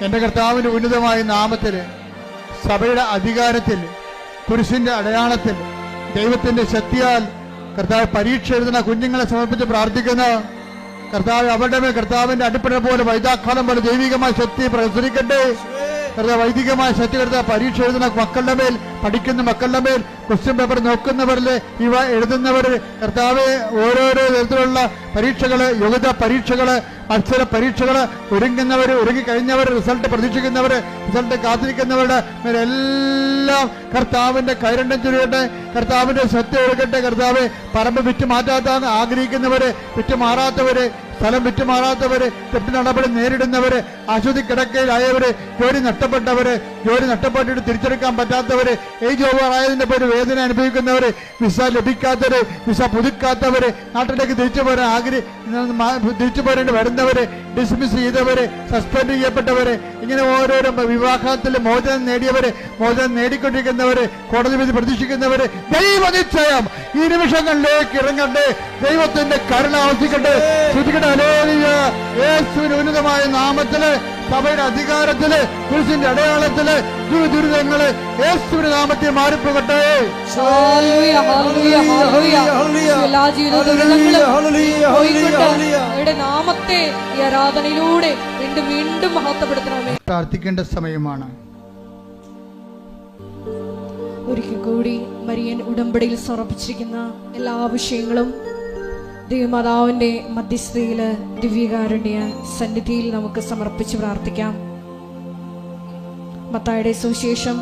എന്റെ കർത്താവിന്റെ ഉന്നതമായ നാമത്തിൽ, സഭയുടെ അധികാരത്തിൽ, കുരിശിന്റെ അടയാളത്തിൽ, ദൈവത്തിന്റെ ശക്തിയാൽ കർത്താവ് പരീക്ഷ എഴുതുന്ന കുഞ്ഞുങ്ങളെ സമർപ്പിച്ച് പ്രാർത്ഥിക്കുന്ന കർത്താവ് അവരുടെ മേൽ കർത്താവിന്റെ അടിപ്പട പോലെ വൈദാക്കാലം പോലെ ദൈവികമായ ശക്തി പ്രസരിക്കട്ടെ. കർത്താവ് വൈദികമായ ശക്തി കർത്താവ് പരീക്ഷ എഴുതുന്ന മക്കളുടെ മേൽ, പഠിക്കുന്ന മക്കളുടെ മേൽ, ക്വസ്റ്റ്യൻ പേപ്പർ നോക്കുന്നവരില്, ഇവ എഴുതുന്നവര്, കർത്താവ് ഓരോരോ തരത്തിലുള്ള പരീക്ഷകള്, യോഗ്യതാ പരീക്ഷകള്, മത്സര പരീക്ഷകള്, ഒരുങ്ങിക്കഴിഞ്ഞവർ, റിസൾട്ട് പ്രതീക്ഷിക്കുന്നവര്, റിസൾട്ട് കാത്തിരിക്കുന്നവരുടെ മേലെല്ലാം കർത്താവിന്റെ കൈരണ്യം ചൊരിയട്ടെ. കർത്താവിന്റെ ശക്തി എടുക്കട്ടെ. കർത്താവ് പറമ്പ് വിറ്റുമാറ്റാത്ത ആഗ്രഹിക്കുന്നവര്, വിറ്റുമാറാത്തവര്, സ്ഥലം വിറ്റുമാറാത്തവര്, തെറ്റ് നടപടി നേരിടുന്നവര്, ആശുപത്രി കിടക്കയിലായവര്, ജോലി നഷ്ടപ്പെട്ടിട്ട് തിരിച്ചെടുക്കാൻ പറ്റാത്തവര്, ഏജ് ഓവർ ആയതിന്റെ പേര് വേദന അനുഭവിക്കുന്നവര്, വിസ ലഭിക്കാത്തവര്, വിസ പുതുക്കാത്തവര്, നാട്ടിലേക്ക് തിരിച്ചു പോരേണ്ടി വരുന്നവര്, ഡിസ്മിസ് ചെയ്തവര്, സസ്പെൻഡ് ചെയ്യപ്പെട്ടവര്, ഇങ്ങനെ ഓരോരോ വിവാഹത്തിൽ മോചനം നേടിയവര്, മോചനം നേടിക്കൊണ്ടിരിക്കുന്നവര്, കോടതി വിധി പ്രതീക്ഷിക്കുന്നവര്, ദൈവ നിശ്ചയം ഈ നിമിഷങ്ങളിലേക്ക് ഇറങ്ങട്ടെ. ദൈവത്തിന്റെ കരുണ ആവശ്യിക്കട്ടെ. യേശുവിന്റെ ഉന്നതമായ നാമത്തില്, സഭയുടെ അധികാരത്തില്, കുരിശിന്റെ അടയാളത്തില്, ദുരിതങ്ങള് യേശുവിന്റെ നാമത്തിൽ മാറിപ്പോകട്ടെ. നാമത്തെ ഈ ആരാധനയിലൂടെ വീണ്ടും മഹത്വപ്പെടുത്തണമേ. പ്രാർത്ഥിക്കേണ്ട സമയമാണ്. ഒരിക്കൽ കൂടി മരിയൻ ഉടമ്പടിയിൽ സമർപ്പിച്ചിരിക്കുന്ന എല്ലാ വിഷയങ്ങളും ദൈവമാതാവിന്റെ മധ്യസ്ഥതയില് ദിവ്യകാരുണ്യ സന്നിധിയിൽ നമുക്ക് സമർപ്പിച്ച് പ്രാർത്ഥിക്കാം. മത്തായിയുടെ സുവിശേഷം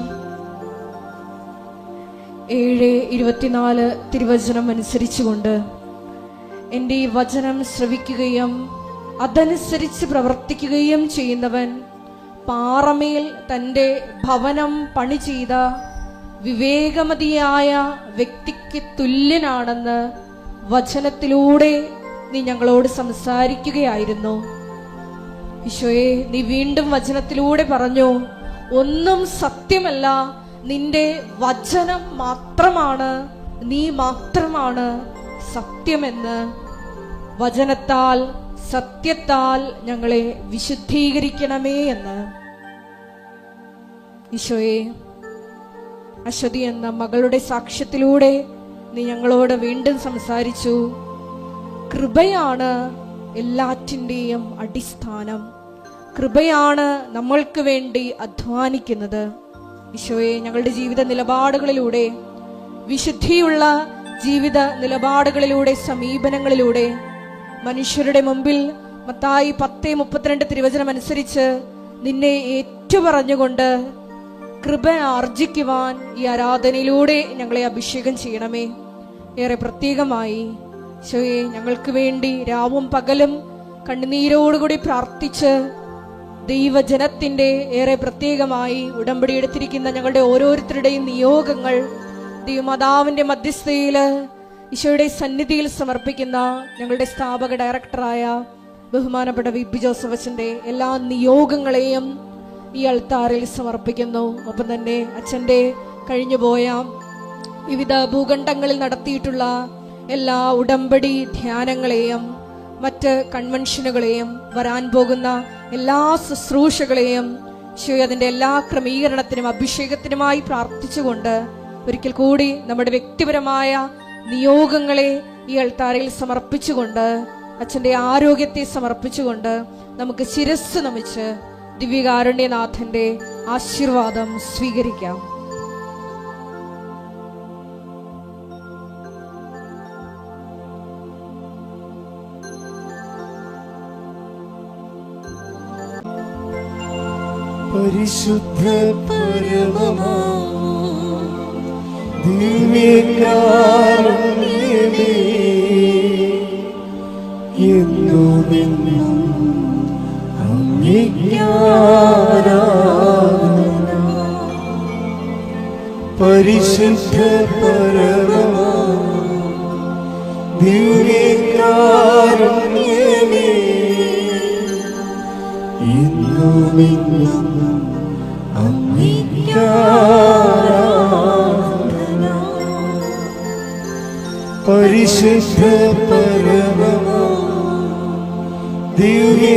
7:24 തിരുവചനം അനുസരിച്ചുകൊണ്ട്, എൻ്റെ ഈ വചനം ശ്രവിക്കുകയും അതനുസരിച്ച് പ്രവർത്തിക്കുകയും ചെയ്യുന്നവൻ പാറമേൽ തൻ്റെ ഭവനം പണി ചെയ്ത വിവേകമതിയായ വ്യക്തിക്ക് തുല്യനാണെന്ന് വചനത്തിലൂടെ നീ ഞങ്ങളോട് സംസാരിക്കുകയായിരുന്നു. ഈശോയെ, നീ വീണ്ടും വചനത്തിലൂടെ പറഞ്ഞു, ഒന്നും സത്യമല്ല, നിന്റെ വചനം മാത്രമാണ്, നീ മാത്രമാണ് സത്യമെന്ന്. വചനത്താൽ സത്യത്താൽ ഞങ്ങളെ വിശുദ്ധീകരിക്കണമേ എന്ന്. ഈശോയെ, അശ്വതി എന്ന മകളുടെ സാക്ഷ്യത്തിലൂടെ നീ ഞങ്ങളോട് വീണ്ടും സംസാരിച്ചു. കൃപയാണ് എല്ലാറ്റിൻ്റെയും അടിസ്ഥാനം. കൃപയാണ് നമ്മൾക്ക് വേണ്ടി അധ്വാനിക്കുന്നത്. ഈശോയെ, ഞങ്ങളുടെ ജീവിത നിലപാടുകളിലൂടെ, വിശുദ്ധിയുള്ള ജീവിത നിലപാടുകളിലൂടെ, സമീപനങ്ങളിലൂടെ മനുഷ്യരുടെ മുമ്പിൽ മത്തായി 10:32 തിരുവചനം അനുസരിച്ച് നിന്നെ ഏറ്റുപറഞ്ഞുകൊണ്ട് കൃപ ആർജിക്കുവാൻ ഈ ആരാധനയിലൂടെ ഞങ്ങളെ അഭിഷേകം ചെയ്യണമേ. ഏറെ പ്രത്യേകമായി ഈശോയെ, ഞങ്ങൾക്ക് വേണ്ടി രാവും പകലും കണ്ണുനീരോടുകൂടി പ്രാർത്ഥിച്ച് ദൈവജനത്തിന്റെ ഏറെ പ്രത്യേകമായി ഉടമ്പടി എടുത്തിരിക്കുന്ന ഞങ്ങളുടെ ഓരോരുത്തരുടെയും നിയോഗങ്ങൾ ദൈവമാതാവിന്റെ മധ്യസ്ഥയില് ഈശോയുടെ സന്നിധിയിൽ സമർപ്പിക്കുന്ന ഞങ്ങളുടെ സ്ഥാപക ഡയറക്ടറായ ബഹുമാനപ്പെട്ട വി.പി. ജോസഫ് അച്ഛന്റെ എല്ലാ നിയോഗങ്ങളെയും ഈ അൾത്താറിൽ സമർപ്പിക്കുന്നു. ഒപ്പം തന്നെ അച്ഛന്റെ കഴിഞ്ഞുപോയ വിവിധ ഭൂഖണ്ഡങ്ങളിൽ നടത്തിയിട്ടുള്ള എല്ലാ ഉടമ്പടി ധ്യാനങ്ങളെയും മറ്റ് കൺവെൻഷനുകളെയും വരാൻ പോകുന്ന എല്ലാ ശുശ്രൂഷകളെയും അതിന്റെ എല്ലാ ക്രമീകരണത്തിനും അഭിഷേകത്തിനുമായി പ്രാർത്ഥിച്ചുകൊണ്ട് ഒരിക്കൽ കൂടി നമ്മുടെ വ്യക്തിപരമായ നിയോഗങ്ങളെ ഈ അൾത്താരയിൽ സമർപ്പിച്ചുകൊണ്ട് അച്ഛന്റെ ആരോഗ്യത്തെ സമർപ്പിച്ചുകൊണ്ട് നമുക്ക് ശിരസ്സ് നമിച്ച് ദിവ്യകാരുണ്യനാഥന്റെ ആശീർവാദം സ്വീകരിക്കാം. പരിശുദ്ധ പരമമാ ദിവ്യകാരുണ്യമേ, എന്നുമെന്നും അങ്ങേക്കാരാധന. പരിശുദ്ധ പരമമാ ദിവ്യകാരുണ്യമേ, എന്നുമെന്നും അങ്ങേക്കാരാധന. പരിശുദ്ധ പരമമാ ദിവ്യ